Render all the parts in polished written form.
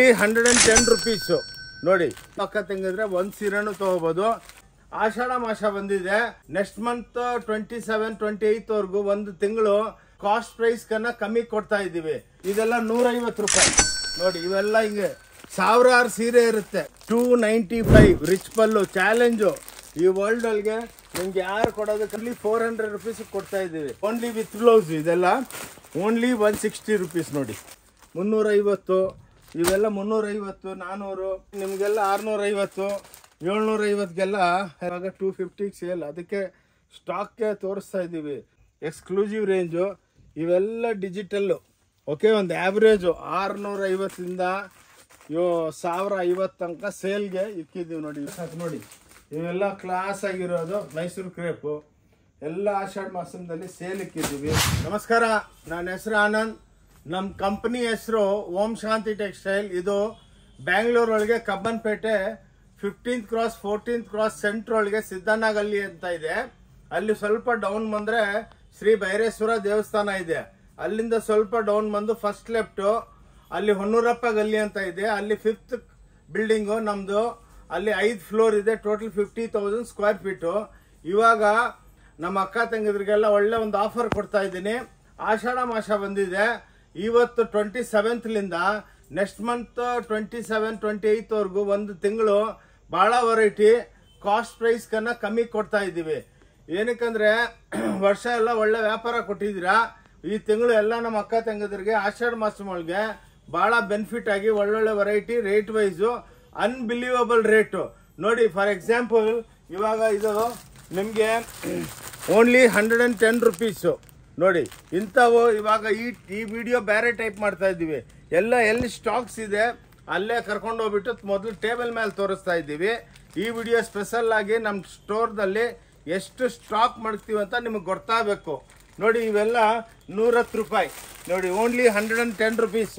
110 rupees ನೋಡಿ ಪಕ್ಕ ತೆಗೆದ್ರೆ ಒಂದು ಸೀರೆನೂ ತಗೋಬಹುದು. ಆಷಾಢ ಮಾಸ ಬಂದಿದೆ. ನೆಕ್ಸ್ಟ್ ಮಂತ್ 27, 28 ವರೆಗೂ ಒಂದು ತಿಂಗಳು ಕಾಸ್ಟ್ ಪ್ರೈಸ್ ಕನ್ನ ಕಮ್ಮಿ ಕೊಡ್ತಾ ಇದೀವಿ. ಇದೆಲ್ಲ 150 ರೂಪಾಯಿ ನೋಡಿ. ಇವೆಲ್ಲ ಹಿಂಗೆ ಸಾವಿರಾರು ಸೀರೆ ಇರುತ್ತೆ. 295 ರಿಚ್ ಪಲ್ಲು ಚಾಲೆಂಜು. ಈ ವರ್ಲ್ಡ್ ಒಳಗೆ ನಿಮ್ಗೆ ಯಾರು ಕೊಡೋದಕ್ಕೆ 400 rupees ಕೊಡ್ತಾ ಇದೀವಿ. Only with blouse. ಇದೆಲ್ಲ ಓನ್ಲಿ 160 rupees ನೋಡಿ. 350 ಇವೆಲ್ಲ 350, 400 ನಿಮಗೆಲ್ಲ 650, 750ಗೆಲ್ಲ ಇವಾಗ 250 ಸೇಲ್. ಅದಕ್ಕೆ ಸ್ಟಾಕ್ಗೆ ತೋರಿಸ್ತಾ ಇದ್ದೀವಿ. ಎಕ್ಸ್ಕ್ಲೂಸಿವ್ ರೇಂಜು ಇವೆಲ್ಲ ಡಿಜಿಟಲ್ಲು. ಓಕೆ, ಒಂದು ಆ್ಯಾವ್ರೇಜು 650ಇಂದ 1050 ತನಕ ಸೇಲ್ಗೆ ಇಕ್ಕಿದ್ದೀವಿ ನೋಡಿ. ನೋಡಿ ಇವೆಲ್ಲ ಕ್ಲಾಸ್ ಆಗಿರೋದು ಮೈಸೂರು ಕ್ರೇಪು ಎಲ್ಲ ಆಷಾಢ ಮಾಸದಲ್ಲಿ ಸೇಲ್ ಇಕ್ಕಿದ್ದೀವಿ. ನಮಸ್ಕಾರ, ನನ್ನ ಹೆಸರು ಆನಂದ್. ನಮ್ಮ ಕಂಪ್ನಿ ಹೆಸರು ಓಂ ಶಾಂತಿ ಟೆಕ್ಸ್ಟೈಲ್. ಇದು ಬ್ಯಾಂಗ್ಳೂರ್ ಒಳಗೆ Cubbonpet 15th cross 14th cross centre ಒಳಗೆ ಸಿದ್ದಣ್ಣ ಗಲ್ಲಿ ಅಂತ ಇದೆ. ಅಲ್ಲಿ ಸ್ವಲ್ಪ ಡೌನ್ ಬಂದ್ರೆ ಶ್ರೀ ಭೈರೇಶ್ವರ ದೇವಸ್ಥಾನ ಇದೆ. ಅಲ್ಲಿಂದ ಸ್ವಲ್ಪ ಡೌನ್ ಬಂದು ಫಸ್ಟ್ ಲೆಫ್ಟು ಅಲ್ಲಿ ಹೊನ್ನೂರಪ್ಪ ಗಲ್ಲಿ ಅಂತ ಇದೆ. ಅಲ್ಲಿ 5th ಬಿಲ್ಡಿಂಗು ನಮ್ದು. ಅಲ್ಲಿ 5 ಫ್ಲೋರ್ ಇದೆ. Total 50,000 square feet. ಇವಾಗ ನಮ್ಮ ಅಕ್ಕ ತಂಗಿದ್ರಿಗೆಲ್ಲ ಒಳ್ಳೆ ಒಂದು ಆಫರ್ ಕೊಡ್ತಾ ಇದ್ದೀನಿ. ಆಷಾಢ ಮಾಸ ಬಂದಿದೆ. ಇವತ್ತು 27ಲಿಂದ ನೆಕ್ಸ್ಟ್ ಮಂತ್ 27, 28 ವರೆಗೂ ಒಂದು ತಿಂಗಳು ಭಾಳ ವೆರೈಟಿ ಕಾಸ್ಟ್ ಪ್ರೈಸ್ ಕನ್ನ ಕಮ್ಮಿ ಕೊಡ್ತಾ ಇದ್ದೀವಿ. ಏನಕ್ಕಂದ್ರೆ ವರ್ಷ ಎಲ್ಲ ಒಳ್ಳೆ ವ್ಯಾಪಾರ ಕೊಟ್ಟಿದ್ದೀರಾ. ಈ ತಿಂಗಳು ಎಲ್ಲ ನಮ್ಮ ಅಕ್ಕ ತಂಗಿದ್ರಿಗೆ ಆಷಾಢ ಮಾಸ ಒಳಗೆ ಭಾಳ ಬೆನಿಫಿಟ್ ಆಗಿ ಒಳ್ಳೊಳ್ಳೆ variety rate wise unbelievable rate ನೋಡಿ. ಫಾರ್ ಎಕ್ಸಾಂಪಲ್ ಇವಾಗ ಇದು ನಿಮಗೆ ಓನ್ಲಿ 110 rupees ನೋಡಿ. ಇಂಥವು ಇವಾಗ ಈ ವಿಡಿಯೋ ಬೇರೆ ಟೈಪ್ ಮಾಡ್ತಾ ಇದ್ದೀವಿ. ಎಲ್ಲ ಎಲ್ಲಿ ಸ್ಟಾಕ್ಸ್ ಇದೆ ಅಲ್ಲೇ ಕರ್ಕೊಂಡು ಹೋಗ್ಬಿಟ್ಟು ಮೊದಲು ಟೇಬಲ್ ಮೇಲೆ ತೋರಿಸ್ತಾ ಇದ್ದೀವಿ. ಈ ವಿಡಿಯೋ ಸ್ಪೆಷಲ್ ಆಗಿ ನಮ್ಮ ಸ್ಟೋರ್ದಲ್ಲಿ ಎಷ್ಟು ಸ್ಟಾಕ್ ಮಾಡ್ತೀವಿ ಅಂತ ನಿಮಗೆ ಗೊತ್ತಾಗಬೇಕು ನೋಡಿ. ಇವೆಲ್ಲ 110 ರೂಪಾಯಿ ನೋಡಿ. Only 110 rupees.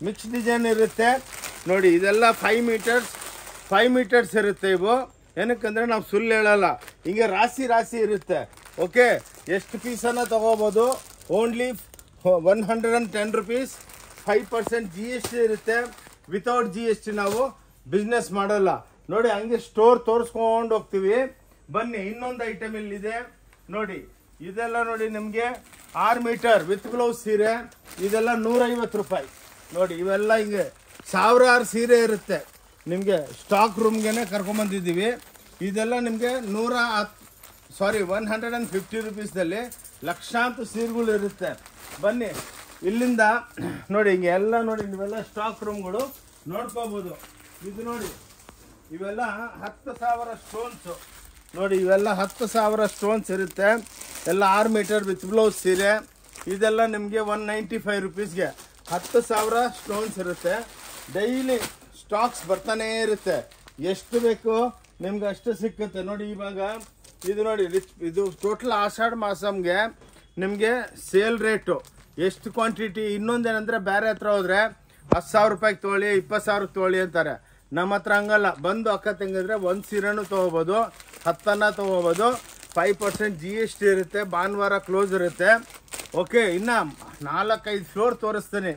ಮಿಕ್ಸ್ ಡಿಸೈನ್ ಇರುತ್ತೆ ನೋಡಿ. ಇದೆಲ್ಲ 5 ಮೀಟರ್ಸ್ ಇರುತ್ತೆ. ಇವು ಏನಕ್ಕಂದ್ರೆ ನಾವು ಸುಳ್ಳು ಹೇಳಲ್ಲ, ಹಿಂಗೆ ರಾಶಿ ಇರುತ್ತೆ. ಓಕೆ, ಎಷ್ಟು ಪೀಸನ್ನು ತಗೋಬೋದು. Only 110 rupees. 5% GST ಇರುತ್ತೆ. ವಿತೌಟ್ GST ನಾವು ಬಿಸ್ನೆಸ್ ಮಾಡಲ್ಲ ನೋಡಿ. ಹಂಗೆ ಸ್ಟೋರ್ ತೋರಿಸ್ಕೊಂಡು ಹೋಗ್ತೀವಿ. ಬನ್ನಿ, ಇನ್ನೊಂದು ಐಟಮ್ ಇಲ್ಲಿದೆ ನೋಡಿ. ಇದೆಲ್ಲ ನೋಡಿ ನಿಮಗೆ 6 ಮೀಟರ್ ವಿತ್ ಬ್ಲೌಸ್ ಸೀರೆ. ಇದೆಲ್ಲ 150 ರೂಪಾಯಿ ನೋಡಿ. ಇವೆಲ್ಲ ಹಿಂಗೆ ಸಾವಿರಾರು ಸೀರೆ ಇರುತ್ತೆ. ನಿಮಗೆ ಸ್ಟಾಕ್ ರೂಮ್ಗೆ ಕರ್ಕೊಂಬಂದಿದ್ದೀವಿ. ಇದೆಲ್ಲ ನಿಮಗೆ 150 ರೂಪೀಸ್ದಲ್ಲಿ ಲಕ್ಷಾಂತರ ಸೀರೆಗಳು ಇರುತ್ತೆ. ಬನ್ನಿ ಇಲ್ಲಿಂದ ನೋಡಿ. ಹಿಂಗೆ ಎಲ್ಲ ನೋಡಿ, ನೀವೆಲ್ಲ ಸ್ಟಾಕ್ ರೂಮ್ಗಳು ನೋಡ್ಕೋಬೋದು. ಇದು ನೋಡಿ, ಇವೆಲ್ಲ 10,000 ಸ್ಟೋನ್ಸು ನೋಡಿ. ಇವೆಲ್ಲ 10,000 ಸ್ಟೋನ್ಸ್ ಇರುತ್ತೆ. ಎಲ್ಲ 6 ಮೀಟರ್ ವಿತ್ ಬ್ಲೌಸ್ ಸೀರೆ. ಇದೆಲ್ಲ ನಿಮಗೆ 195 ರೂಪೀಸ್ಗೆ 10,000 ಸ್ಟೋನ್ಸ್ ಇರುತ್ತೆ. ಡೈಲಿ ಸ್ಟಾಕ್ಸ್ ಬರ್ತಾನೇ ಇರುತ್ತೆ. ಎಷ್ಟು ಬೇಕು ನಿಮ್ಗೆ ಅಷ್ಟು ಸಿಕ್ಕುತ್ತೆ ನೋಡಿ. ಇವಾಗ ಇದು ನೋಡಿ, ಇದು ಟೋಟಲ್ ಆಷಾಢ ಮಾಸಂಗೆ ನಿಮಗೆ ಸೇಲ್ ರೇಟು ಎಷ್ಟು ಕ್ವಾಂಟಿಟಿ. ಇನ್ನೊಂದೇನಂದ್ರೆ ಬೇರೆ ಹತ್ರ ಹೋದ್ರೆ 10,000 ರೂಪಾಯಿಗೆ ತೊಗೊಳ್ಳಿ, 20,000ಕ್ಕೆ ತೊಗೊಳ್ಳಿ ಅಂತಾರೆ. ನಮ್ಮ ಹತ್ರ ಹಂಗಲ್ಲ. ಬಂದು ಅಕ್ಕ ತಂಗಿದ್ರೆ ಒಂದು ಸೀರೆನೂ ತೊಗೋಬೋದು, 10 ತೊಗೋಬೋದು. 5% GST ಇರುತ್ತೆ. ಭಾನುವಾರ ಕ್ಲೋಸ್ ಇರುತ್ತೆ. ಓಕೆ, ಇನ್ನು 4-5 ಫ್ಲೋರ್ ತೋರಿಸ್ತೀನಿ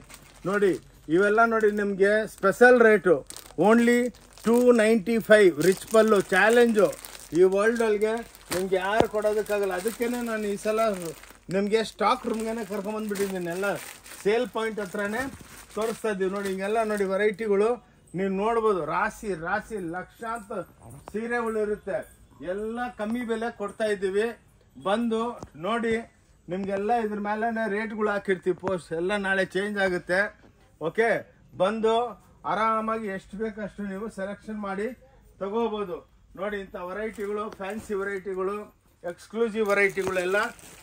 ನೋಡಿ. ಇವೆಲ್ಲ ನೋಡಿ ನಿಮಗೆ ಸ್ಪೆಷಲ್ ರೇಟು ಓನ್ಲಿ 295 ರಿಚ್ ಪಲ್ಲು ಚಾಲೆಂಜು. ಈ ವರ್ಲ್ಡ್ ಒಳಗೆ ನಿಮ್ಗೆ ಯಾರು ಕೊಡೋದಕ್ಕಾಗಲ್ಲ. ಅದಕ್ಕೇ ನಾನು ಈ ಸಲ ನಿಮಗೆ ಸ್ಟಾಕ್ ರೂಮ್ಗೆ ಕರ್ಕೊಂಬಂದ್ಬಿಟ್ಟಿದ್ದೀನಿ. ಎಲ್ಲ ಸೇಲ್ ಪಾಯಿಂಟ್ ಹತ್ರನೇ ತೋರಿಸ್ತಾ ಇದ್ದೀವಿ ನೋಡಿ. ಹಿಂಗೆಲ್ಲ ನೋಡಿ ವೆರೈಟಿಗಳು ನೀವು ನೋಡ್ಬೋದು. ರಾಶಿ ಲಕ್ಷಾಂತರ ಸೀರೆಗಳು ಇರುತ್ತೆ. ಎಲ್ಲ ಕಮ್ಮಿ ಬೆಲೆ ಕೊಡ್ತಾ ಇದ್ದೀವಿ. ಬಂದು ನೋಡಿ. ನಿಮಗೆಲ್ಲ ಇದ್ರ ಮೇಲೆ ರೇಟ್ಗಳು ಹಾಕಿರ್ತೀವಿ. ಪೋಸ್ಟ್ ಎಲ್ಲ ನಾಳೆ ಚೇಂಜ್ ಆಗುತ್ತೆ. ಓಕೆ, ಬಂದು ಆರಾಮಾಗಿ ಎಷ್ಟು ಬೇಕಷ್ಟು ನೀವು ಸೆಲೆಕ್ಷನ್ ಮಾಡಿ ತಗೋಬೋದು ನೋಡಿ. ಇಂಥ ವೆರೈಟಿಗಳು, ಫ್ಯಾನ್ಸಿ ವೆರೈಟಿಗಳು, ಎಕ್ಸ್ಕ್ಲೂಸಿವ್ ವೆರೈಟಿಗಳೆಲ್ಲ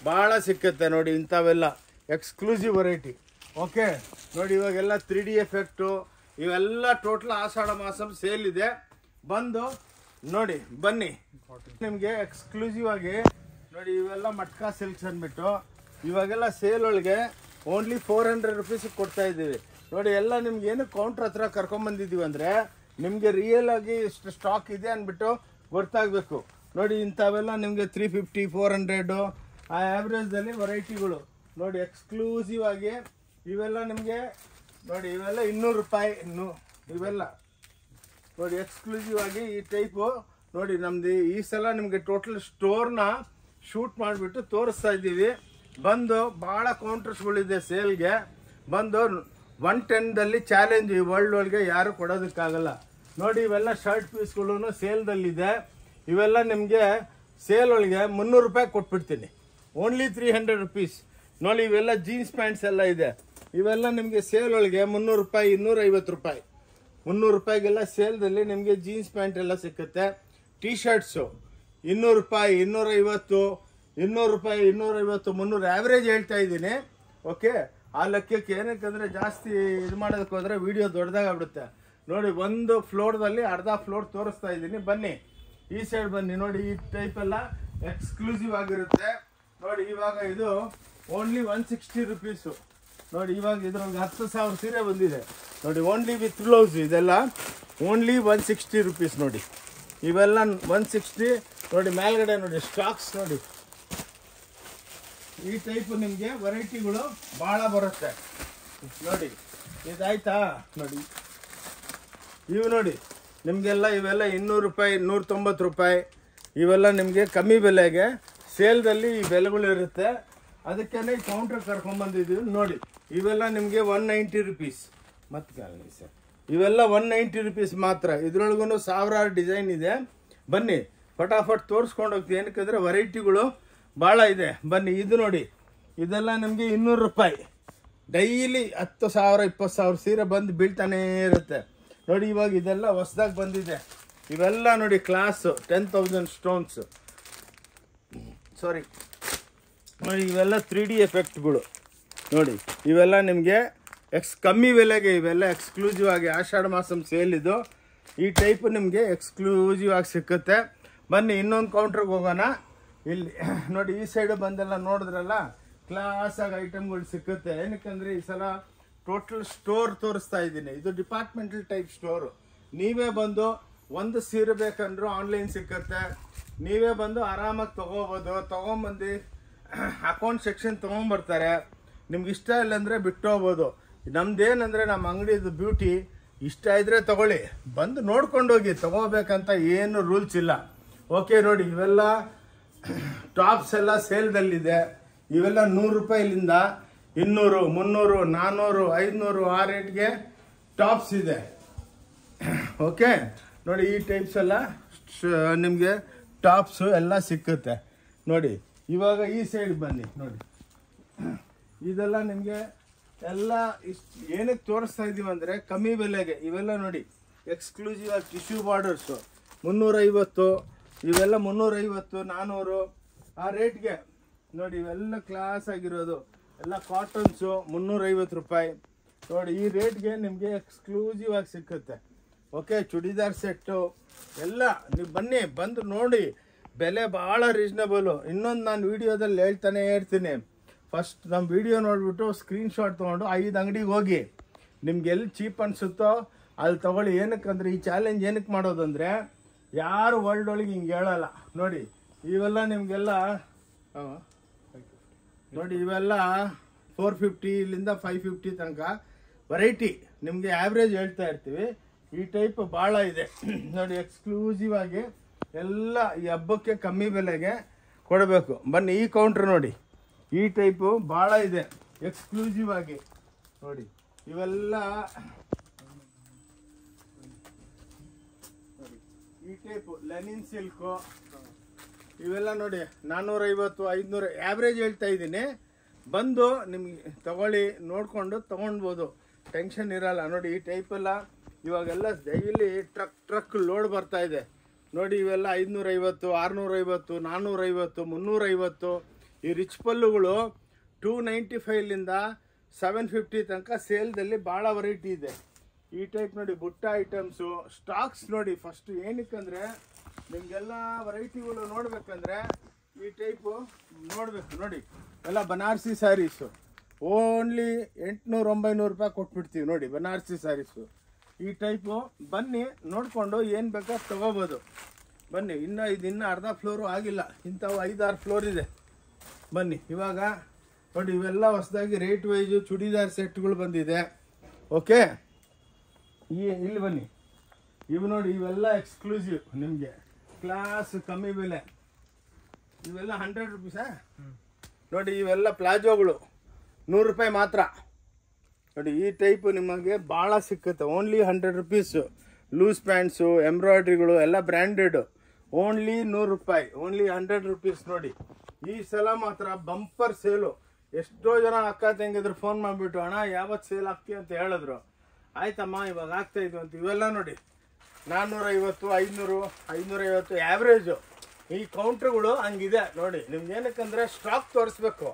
ಭಾಳ ಸಿಕ್ಕುತ್ತೆ ನೋಡಿ. ಇಂಥವೆಲ್ಲ ಎಕ್ಸ್ಕ್ಲೂಸಿವ್ ವೆರೈಟಿ. ಓಕೆ ನೋಡಿ, ಇವಾಗೆಲ್ಲ 3D ಎಫೆಕ್ಟು ಇವೆಲ್ಲ ಟೋಟಲ್ ಆಷಾಢ ಮಾಸ ಸೇಲ್ ಇದೆ. ಬಂದು ನೋಡಿ, ಬನ್ನಿ. ನಿಮಗೆ ಎಕ್ಸ್ಕ್ಲೂಸಿವ್ ಆಗಿ ನೋಡಿ. ಇವೆಲ್ಲ ಮಟ್ಕಾ ಸಿಲ್ಕ್ಸ್ ಅಂದ್ಬಿಟ್ಟು ಇವಾಗೆಲ್ಲ ಸೇಲ್ ಒಳಗೆ ಓನ್ಲಿ 400 ರೂಪೀಸ್ ಕೊಡ್ತಾ ಇದ್ದೀವಿ ನೋಡಿ. ಎಲ್ಲ ನಿಮ್ಗೆ ಏನು ಕೌಂಟ್ರ್ ಹತ್ರ ಕರ್ಕೊಂಬಂದಿದ್ದೀವಿ ಅಂದರೆ ನಿಮಗೆ ರಿಯಲ್ ಆಗಿ ಇಷ್ಟು ಸ್ಟಾಕ್ ಇದೆ ಅಂದ್ಬಿಟ್ಟು ಗೊತ್ತಾಗಬೇಕು ನೋಡಿ. ಇಂಥವೆಲ್ಲ ನಿಮಗೆ 350, 400 ಆ ಆ್ಯಾವ್ರೇಜ್ದಲ್ಲಿ ವೆರೈಟಿಗಳು ನೋಡಿ. ಎಕ್ಸ್ಕ್ಲೂಸಿವ್ ಆಗಿ ಇವೆಲ್ಲ ನಿಮಗೆ ನೋಡಿ. ಇವೆಲ್ಲ 200 ರೂಪಾಯಿ. ಇವೆಲ್ಲ ನೋಡಿ ಎಕ್ಸ್ಕ್ಲೂಸಿವ್ ಆಗಿ ಈ ಟೈಪು ನೋಡಿ. ನಮ್ದು ಈ ಸಲ ನಿಮಗೆ ಟೋಟಲ್ ಸ್ಟೋರ್ನ ಶೂಟ್ ಮಾಡಿಬಿಟ್ಟು ತೋರಿಸ್ತಾ ಇದ್ದೀವಿ. ಬಂದು ಭಾಳ ಕೌಂಟರ್ಸ್ಗಳಿದೆ ಸೇಲ್ಗೆ. ಬಂದು 110ದಲ್ಲಿ ಚಾಲೆಂಜ್ ಈ ವರ್ಲ್ಡ್ ಒಳಗೆ ಯಾರು ಕೊಡೋದಕ್ಕಾಗಲ್ಲ ನೋಡಿ. ಇವೆಲ್ಲ ಶರ್ಟ್ ಪೀಸ್ಗಳು ಸೇಲ್ದಲ್ಲಿದೆ. ಇವೆಲ್ಲ ನಿಮಗೆ ಸೇಲ್ ಒಳಗೆ 300 ರೂಪಾಯಿ ಕೊಟ್ಬಿಡ್ತೀನಿ. ಓನ್ಲಿ 300 ರುಪೀಸ್ ನೋಡಿ. ಇವೆಲ್ಲ ಜೀನ್ಸ್ ಪ್ಯಾಂಟ್ಸ್ ಎಲ್ಲ ಇದೆ. ಇವೆಲ್ಲ ನಿಮಗೆ ಸೇಲ್ ಒಳಗೆ 300 ರೂಪಾಯಿ, 250 ರೂಪಾಯಿ, 300 ರೂಪಾಯಿಗೆಲ್ಲ ಸೇಲ್ದಲ್ಲಿ ನಿಮಗೆ ಜೀನ್ಸ್ ಪ್ಯಾಂಟ್ ಎಲ್ಲ ಸಿಕ್ಕುತ್ತೆ. ಟೀ ಶರ್ಟ್ಸು 200 ರೂಪಾಯಿ, 250, 200 ರೂಪಾಯಿ, 250, 300 ಆ್ಯಾವ್ರೇಜ್ ಹೇಳ್ತಾ ಇದ್ದೀನಿ. ಓಕೆ, ಆ ಲೆಕ್ಕಕ್ಕೆ ಏನಕ್ಕಂದರೆ ಜಾಸ್ತಿ ಇದು ಮಾಡೋದಕ್ಕೆ ಹೋದರೆ ವೀಡಿಯೋ ದೊಡ್ಡದಾಗ್ಬಿಡುತ್ತೆ ನೋಡಿ. ಒಂದು ಫ್ಲೋರ್ದಲ್ಲಿ ಅರ್ಧ ಫ್ಲೋರ್ ತೋರಿಸ್ತಾ ಇದ್ದೀನಿ. ಬನ್ನಿ ಈ ಸೈಡ್ ಬನ್ನಿ ನೋಡಿ. ಈ ಟೈಪ್ ಎಲ್ಲ ಎಕ್ಸ್ಕ್ಲೂಸಿವ್ ಆಗಿರುತ್ತೆ ನೋಡಿ. ಇವಾಗ ಇದು ಓನ್ಲಿ 160 ರುಪೀಸು ನೋಡಿ. ಇವಾಗ ಇದ್ರೊಳಗೆ 10,000 ಸೀರೆ ಬಂದಿದೆ ನೋಡಿ. ಓನ್ಲಿ ವಿತ್ ಬ್ಲೌಸ್ ಇದೆಲ್ಲ ಓನ್ಲಿ 160 ರುಪೀಸ್ ನೋಡಿ. ಇವೆಲ್ಲ 160 ನೋಡಿ. ಮೇಲ್ಗಡೆ ನೋಡಿ ಸ್ಟಾಕ್ಸ್ ನೋಡಿ. ಈ ಟೈಪ್ ನಿಮಗೆ ವೆರೈಟಿಗಳು ಭಾಳ ಬರುತ್ತೆ ನೋಡಿ. ಇದಾಯ್ತಾ ನೋಡಿ. ಇವು ನೋಡಿ ನಿಮಗೆಲ್ಲ ಇವೆಲ್ಲ 200 ರೂಪಾಯಿ, 190 ರೂಪಾಯಿ. ಇವೆಲ್ಲ ನಿಮಗೆ ಕಮ್ಮಿ ಬೆಲೆಗೆ ಸೇಲ್ದಲ್ಲಿ ಈ ಬೆಲೆಗಳು ಇರುತ್ತೆ. ಅದಕ್ಕೇ ಈ ಕೌಂಟ್ರ್ ಕರ್ಕೊಂಡ್ಬಂದಿದ್ದೀವಿ ನೋಡಿ. ಇವೆಲ್ಲ ನಿಮಗೆ 190 ರುಪೀಸ್ ಮತ್ತೆ ಸರ್. ಇವೆಲ್ಲ 190 ರುಪೀಸ್ ಮಾತ್ರ. ಇದ್ರೊಳಗೂ ಸಾವಿರಾರು ಡಿಸೈನ್ ಇದೆ. ಬನ್ನಿ ಫಟಾಫಟ್ ತೋರಿಸ್ಕೊಂಡು ಹೋಗ್ತೀವಿ. ಏನಕ್ಕಂದರೆ ವೆರೈಟಿಗಳು ಭಾಳ ಇದೆ. ಬನ್ನಿ ಇದು ನೋಡಿ. ಇದೆಲ್ಲ ನಿಮಗೆ 200 ರೂಪಾಯಿ. ಡೈಲಿ 10,000 20,000 ಸೀರೆ ಬಂದು ಬೀಳ್ತಾನೇ ಇರುತ್ತೆ ನೋಡಿ. ಇವಾಗ ಇದೆಲ್ಲ ಹೊಸ್ದಾಗಿ ಬಂದಿದೆ. ಇವೆಲ್ಲ ನೋಡಿ ಕ್ಲಾಸು 10,000 ಸ್ಟೋನ್ಸ್ ಸಾರಿ ನೋಡಿ. ಇವೆಲ್ಲ 3D ಎಫೆಕ್ಟ್ಗಳು ನೋಡಿ. ಇವೆಲ್ಲ ನಿಮಗೆ ಕಮ್ಮಿ ಬೆಲೆಗೆ ಇವೆಲ್ಲ ಎಕ್ಸ್ಕ್ಲೂಸಿವ್ ಆಗಿ ಆಷಾಢ ಮಾಸಂ ಸೇಲ್ ಇದು. ಈ ಟೈಪ್ ನಿಮಗೆ ಎಕ್ಸ್ಕ್ಲೂಸಿವ್ ಆಗಿ ಸಿಕ್ಕುತ್ತೆ. ಬನ್ನಿ ಇನ್ನೊಂದು ಕೌಂಟ್ರಿಗೆ ಹೋಗೋಣ. ಇಲ್ಲಿ ನೋಡಿ ಈ ಸೈಡು ಬಂದೆಲ್ಲ ನೋಡಿದ್ರಲ್ಲ, ಕ್ಲಾಸಾಗಿ ಐಟಮ್ಗಳು ಸಿಕ್ಕುತ್ತೆ. ಏನಕ್ಕಂದರೆ ಈ ಸಲ ಟೋಟಲ್ ಸ್ಟೋರ್ ತೋರಿಸ್ತಾ ಇದ್ದೀನಿ. ಇದು ಡಿಪಾರ್ಟ್ಮೆಂಟಲ್ ಟೈಪ್ ಸ್ಟೋರು. ನೀವೇ ಬಂದು ಒಂದು ಸೀರೆ ಬೇಕಂದ್ರೂ ಆನ್ಲೈನ್ ಸಿಕ್ಕುತ್ತೆ. ನೀವೇ ಬಂದು ಆರಾಮಾಗಿ ತೊಗೋಬೋದು. ತೊಗೊಂಬಂದು ಅಕೌಂಟ್ ಸೆಕ್ಷನ್ ತೊಗೊಂಬರ್ತಾರೆ. ನಿಮ್ಗೆ ಇಷ್ಟ ಇಲ್ಲ ಅಂದರೆ ಬಿಟ್ಟು ಹೋಗ್ಬೋದು. ನಮ್ದೇನಂದರೆ ನಮ್ಮ ಅಂಗಡಿದು ಬ್ಯೂಟಿ, ಇಷ್ಟ ಇದ್ದರೆ ತೊಗೊಳ್ಳಿ, ಬಂದು ನೋಡ್ಕೊಂಡೋಗಿ. ತೊಗೋಬೇಕಂತ ಏನು ರೂಲ್ಸ್ ಇಲ್ಲ. ಓಕೆ ನೋಡಿ. ಇವೆಲ್ಲ ಟಾಪ್ಸ್ ಎಲ್ಲ ಸೇಲ್ದಲ್ಲಿದೆ. ಇವೆಲ್ಲ 100 ರೂಪಾಯಿಲಿಂದ 200, 300, 400, 500 ಆ ರೇಟ್ಗೆ ಟಾಪ್ಸ್ ಇದೆ. ಓಕೆ ನೋಡಿ. ಈ ಟೈಪ್ಸ್ ಎಲ್ಲ ನಿಮಗೆ ಟಾಪ್ಸು ಎಲ್ಲ ಸಿಕ್ಕುತ್ತೆ ನೋಡಿ. ಇವಾಗ ಈ ಸೈಡ್ ಬನ್ನಿ ನೋಡಿ. ಇದೆಲ್ಲ ನಿಮಗೆ ಎಲ್ಲ ಏನಕ್ಕೆ ತೋರಿಸ್ತಾ ಇದ್ದೀವಿ ಅಂದರೆ ಕಮ್ಮಿ ಬೆಲೆಗೆ. ಇವೆಲ್ಲ ನೋಡಿ ಎಕ್ಸ್ಕ್ಲೂಸಿವ್ ಆಗಿ ಟಿಶ್ಯೂ ಬಾರ್ಡರ್ಸು 350. ಇವೆಲ್ಲ 350, 400 ಆ ರೇಟ್ಗೆ ನೋಡಿ. ಇವೆಲ್ಲ ಕ್ಲಾಸ್ ಆಗಿರೋದು ಎಲ್ಲ ಕಾಟನ್ಸು 350 ರೂಪಾಯಿ ನೋಡಿ. ಈ ರೇಟ್ಗೆ ನಿಮಗೆ ಎಕ್ಸ್ಕ್ಲೂಸಿವ್ ಆಗಿ ಸಿಕ್ಕುತ್ತೆ. ಓಕೆ, ಚೂಡಿದಾರ್ ಸೆಟ್ಟು ಎಲ್ಲ ನೀವು ಬನ್ನಿ, ಬಂದು ನೋಡಿ. ಬೆಲೆ ಭಾಳ ರೀಸ್ನಬಲು. ಇನ್ನೊಂದು ನಾನು ವೀಡಿಯೋದಲ್ಲಿ ಹೇಳ್ತಾನೆ ಇರ್ತೀನಿ. ಫಸ್ಟ್ ನಮ್ಮ ವೀಡಿಯೋ ನೋಡಿಬಿಟ್ಟು ಸ್ಕ್ರೀನ್ಶಾಟ್ ತೊಗೊಂಡು 5 ಅಂಗಡಿಗೆ ಹೋಗಿ ನಿಮ್ಗೆ ಎಲ್ಲಿ ಚೀಪ್ ಅನಿಸುತ್ತೋ ಅಲ್ಲಿ ತೊಗೊಳ್ಳಿ. ಏನಕ್ಕಂದರೆ ಈ ಚಾಲೆಂಜ್ ಏನಕ್ಕೆ ಮಾಡೋದಂದರೆ ಯಾರು ವರ್ಲ್ಡ್ ಒಳಗೆ ಹಿಂಗೆ ಹೇಳಲ್ಲ ನೋಡಿ. ಇವೆಲ್ಲ ನಿಮಗೆಲ್ಲ ನೋಡಿ. ಇವೆಲ್ಲ 450ಲಿಂದ 550 ತನಕ ವೆರೈಟಿ ನಿಮಗೆ ಆ್ಯಾವ್ರೇಜ್ ಹೇಳ್ತಾ ಇರ್ತೀವಿ. ಈ ಟೈಪ್ ಭಾಳ ಇದೆ ನೋಡಿ. ಎಕ್ಸ್ಕ್ಲೂಸಿವ್ ಆಗಿ ಎಲ್ಲ ಈ ಹಬ್ಬಕ್ಕೆ ಕಮ್ಮಿ ಬೆಲೆಗೆ ಕೊಡಬೇಕು. ಬನ್ನಿ ಈ ಕೌಂಟ್ರ್ ನೋಡಿ. ಈ ಟೈಪು ಭಾಳ ಇದೆ ಎಕ್ಸ್ಕ್ಲೂಸಿವ್ ಆಗಿ ನೋಡಿ. ಇವೆಲ್ಲ ಈ ಟೈಪು ಲೆನಿನ್ ಸಿಲ್ಕು. ಇವೆಲ್ಲ ನೋಡಿ 450, 500 ಆ್ಯಾವ್ರೇಜ್ ಹೇಳ್ತಾ ಇದ್ದೀನಿ. ಬಂದು ನಿಮಗೆ ತಗೊಳ್ಳಿ, ನೋಡಿಕೊಂಡು ತೊಗೊಳ್ಬೋದು, ಟೆನ್ಷನ್ ಇರಲ್ಲ ನೋಡಿ. ಈ ಟೈಪೆಲ್ಲ ಇವಾಗೆಲ್ಲ ಡೈಲಿ ಟ್ರಕ್ ಲೋಡ್ ಬರ್ತಾ ಇದೆ ನೋಡಿ. ಇವೆಲ್ಲ 550, 650, 450, 350. ಈ ರಿಚ್ ಪಲ್ಲುಗಳು 295ಲಿಂದ 750 ತನಕ ಸೇಲ್ದಲ್ಲಿ ಭಾಳ ವೆರೈಟಿ ಇದೆ. ಈ ಟೈಪ್ ನೋಡಿ ಬುಟ್ಟ ಐಟಮ್ಸು ಸ್ಟಾಕ್ಸ್ ನೋಡಿ. ಫಸ್ಟ್ ಏನಕ್ಕಂದರೆ ನಿಮಗೆಲ್ಲ ವೆರೈಟಿಗಳು ನೋಡಬೇಕಂದ್ರೆ ಈ ಟೈಪು ನೋಡಬೇಕು ನೋಡಿ. ಎಲ್ಲ ಬನಾರಸಿ ಸ್ಯಾರೀಸು ಓನ್ಲಿ 800-900 ರೂಪಾಯಿ ಕೊಟ್ಬಿಡ್ತೀವಿ ನೋಡಿ. ಬನಾರಸಿ ಸ್ಯಾರೀಸು ಈ ಟೈಪು. ಬನ್ನಿ ನೋಡಿಕೊಂಡು ಏನು ಬೇಕೋ ತೊಗೋಬೋದು. ಬನ್ನಿ. ಇದು ಅರ್ಧ ಫ್ಲೋರು ಆಗಿಲ್ಲ. ಇಂಥವು 5-6 ಫ್ಲೋರ್ ಇದೆ. ಬನ್ನಿ. ಇವಾಗ ನೋಡಿ ಇವೆಲ್ಲ ಹೊಸದಾಗಿ ರೇಟ್ ವೈಸು ಚೂಡಿದಾರ್ ಸೆಟ್ಗಳು ಬಂದಿದೆ. ಓಕೆ, ಇಲ್ಲಿ ಬನ್ನಿ, ಇವು ನೋಡಿ, ಇವೆಲ್ಲ ಎಕ್ಸ್ಕ್ಲೂಸಿವ್ ನಿಮಗೆ, ಕ್ಲಾಸ್ ಕಮ್ಮಿ ಬೆಲೆ. ಇವೆಲ್ಲ 100 ರುಪೀಸಾ ನೋಡಿ. ಇವೆಲ್ಲ ಪ್ಲಾಜೋಗಳು 100 ರೂಪಾಯಿ ಮಾತ್ರ ನೋಡಿ. ಈ ಟೈಪು ನಿಮಗೆ ಭಾಳ ಸಿಕ್ಕುತ್ತೆ. Only 100 rupees. ಲೂಸ್ ಪ್ಯಾಂಟ್ಸು, ಎಂಬ್ರಾಯ್ಡ್ರಿಗಳು ಎಲ್ಲ ಬ್ರ್ಯಾಂಡೆಡ್. ಓನ್ಲಿ 100 ರೂಪಾಯಿ, ಓನ್ಲಿ 100 ರುಪೀಸ್ ನೋಡಿ. ಈ ಸಲ ಮಾತ್ರ ಬಂಪರ್ ಸೇಲು. ಎಷ್ಟೋ ಜನ ಅಕ್ಕ ತಂಗಿದ್ರು ಫೋನ್ ಮಾಡಿಬಿಟ್ಟು, ಅಣ್ಣ ಯಾವತ್ತು ಸೇಲ್ ಆಗ್ತೀವಿ ಅಂತ ಹೇಳಿದ್ರು. ಆಯ್ತಮ್ಮ ಇವಾಗ ಆಗ್ತಾ ಇದ್ವು ಅಂತ. ಇವೆಲ್ಲ ನೋಡಿ 450, 500, 550 ಆ್ಯಾವ್ರೇಜು. ಈ ಕೌಂಟ್ರುಗಳು ಹಂಗಿದೆ ನೋಡಿ. ನಿಮ್ಗೆ ಏನಕ್ಕಂದ್ರೆ ಸ್ಟಾಕ್ ತೋರಿಸ್ಬೇಕು.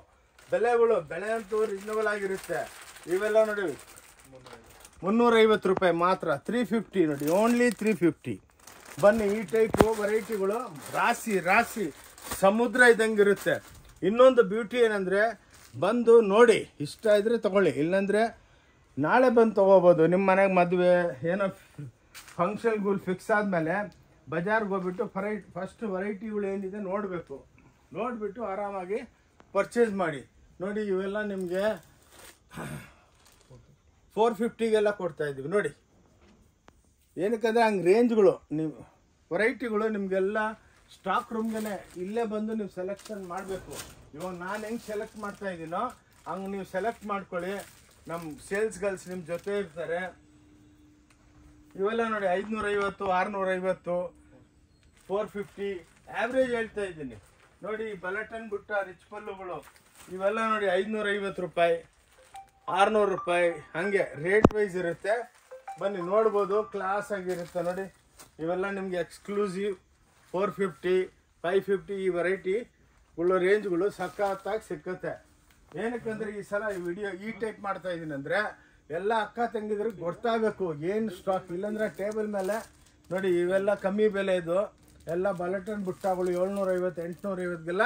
ಬೆಳೆ ಅಂತೂ ರೀಸನಬಲ್ ಆಗಿರುತ್ತೆ. ಇವೆಲ್ಲ ನೋಡಿ 350 ರೂಪಾಯಿ ಮಾತ್ರ. 350 ನೋಡಿ, ಓನ್ಲಿ 350. ಬನ್ನಿ, ಈ ಟೈಪು ವೆರೈಟಿಗಳು ರಾಶಿ ಸಮುದ್ರ ಇದ್ದಂಗಿರುತ್ತೆ. ಇನ್ನೊಂದು ಬ್ಯೂಟಿ ಏನಂದರೆ, ಬಂದು ನೋಡಿ, ಇಷ್ಟ ಇದ್ರೆ ತಗೊಳ್ಳಿ, ಇಲ್ಲಾಂದರೆ ನಾಳೆ ಬಂದು ತೊಗೋಬೋದು. ನಿಮ್ಮ ಮನೆಗೆ ಮದುವೆ ಏನೋ ಫಂಕ್ಷನ್ಗಳು ಫಿಕ್ಸ್ ಆದಮೇಲೆ ಬಜಾರ್ಗೆ ಹೋಗ್ಬಿಟ್ಟು ಫಸ್ಟ್ ವೆರೈಟಿಗಳು ಏನಿದೆ ನೋಡಿಬಿಟ್ಟು ಆರಾಮಾಗಿ ಪರ್ಚೇಸ್ ಮಾಡಿ. ನೋಡಿ, ಇವೆಲ್ಲ ನಿಮಗೆ 450ಗೆಲ್ಲ ಕೊಡ್ತಾಯಿದ್ದೀವಿ ನೋಡಿ. ಏನಕ್ಕಂದರೆ ಹಂಗೆ ರೇಂಜ್ಗಳು, ನೀವು ವೆರೈಟಿಗಳು ನಿಮಗೆಲ್ಲ ಸ್ಟಾಕ್ ರೂಮ್ಗೆ ಇಲ್ಲೇ ಬಂದು ನೀವು ಸೆಲೆಕ್ಷನ್ ಮಾಡಬೇಕು. ಇವಾಗ ನಾನು ಹೆಂಗೆ ಸೆಲೆಕ್ಟ್ ಮಾಡ್ತಾ ಇದ್ದೀನೋ ಹಂಗೆ ನೀವು ಸೆಲೆಕ್ಟ್ ಮಾಡ್ಕೊಳ್ಳಿ. ನಮ್ಮ ಸೇಲ್ಸ್ ಗರ್ಲ್ಸ್ ನಿಮ್ಮ ಜೊತೆ ಇರ್ತಾರೆ. ಇವೆಲ್ಲ ನೋಡಿ 550, 650, 450 ಆ್ಯಾವ್ರೇಜ್ ಹೇಳ್ತಾ ಇದ್ದೀನಿ ನೋಡಿ. ಬಲಟನ್ ಬುಟ್ಟ ರಿಚ್ ಪಲ್ಲುಗಳು ಇವೆಲ್ಲ ನೋಡಿ 550 ರೂಪಾಯಿ, 600 ರೂಪಾಯಿ, ಹಾಗೆ ರೇಟ್ ವೈಸ್ ಇರುತ್ತೆ. ಬನ್ನಿ ನೋಡ್ಬೋದು, ಕ್ಲಾಸ್ ಆಗಿರುತ್ತೆ ನೋಡಿ. ಇವೆಲ್ಲ ನಿಮಗೆ ಎಕ್ಸ್ಕ್ಲೂಸಿವ್ 450, 550 ಈ ವೆರೈಟಿಗಳು ರೇಂಜ್ಗಳು ಸಖತ್ತಾಗಿ ಸಿಕ್ಕುತ್ತೆ. ಏನಕ್ಕಂದ್ರೆ ಈ ಸಲ ಈ ವಿಡಿಯೋ ಈ ಟೈಪ್ ಮಾಡ್ತಾ ಇದ್ದೀನಿ ಅಂದರೆ ಎಲ್ಲ ಅಕ್ಕ ತಂಗಿದ್ರಿಗೆ ಗೊತ್ತಾಗಬೇಕು ಏನು ಸ್ಟಾಕ್. ಇಲ್ಲಾಂದರೆ ಟೇಬಲ್ ಮೇಲೆ ನೋಡಿ ಇವೆಲ್ಲ ಕಮ್ಮಿ ಬೆಲೆ ಇದು. ಎಲ್ಲ ಬಲಟನ್ ಬುಟ್ಟಗಳು 750, 850ಗೆಲ್ಲ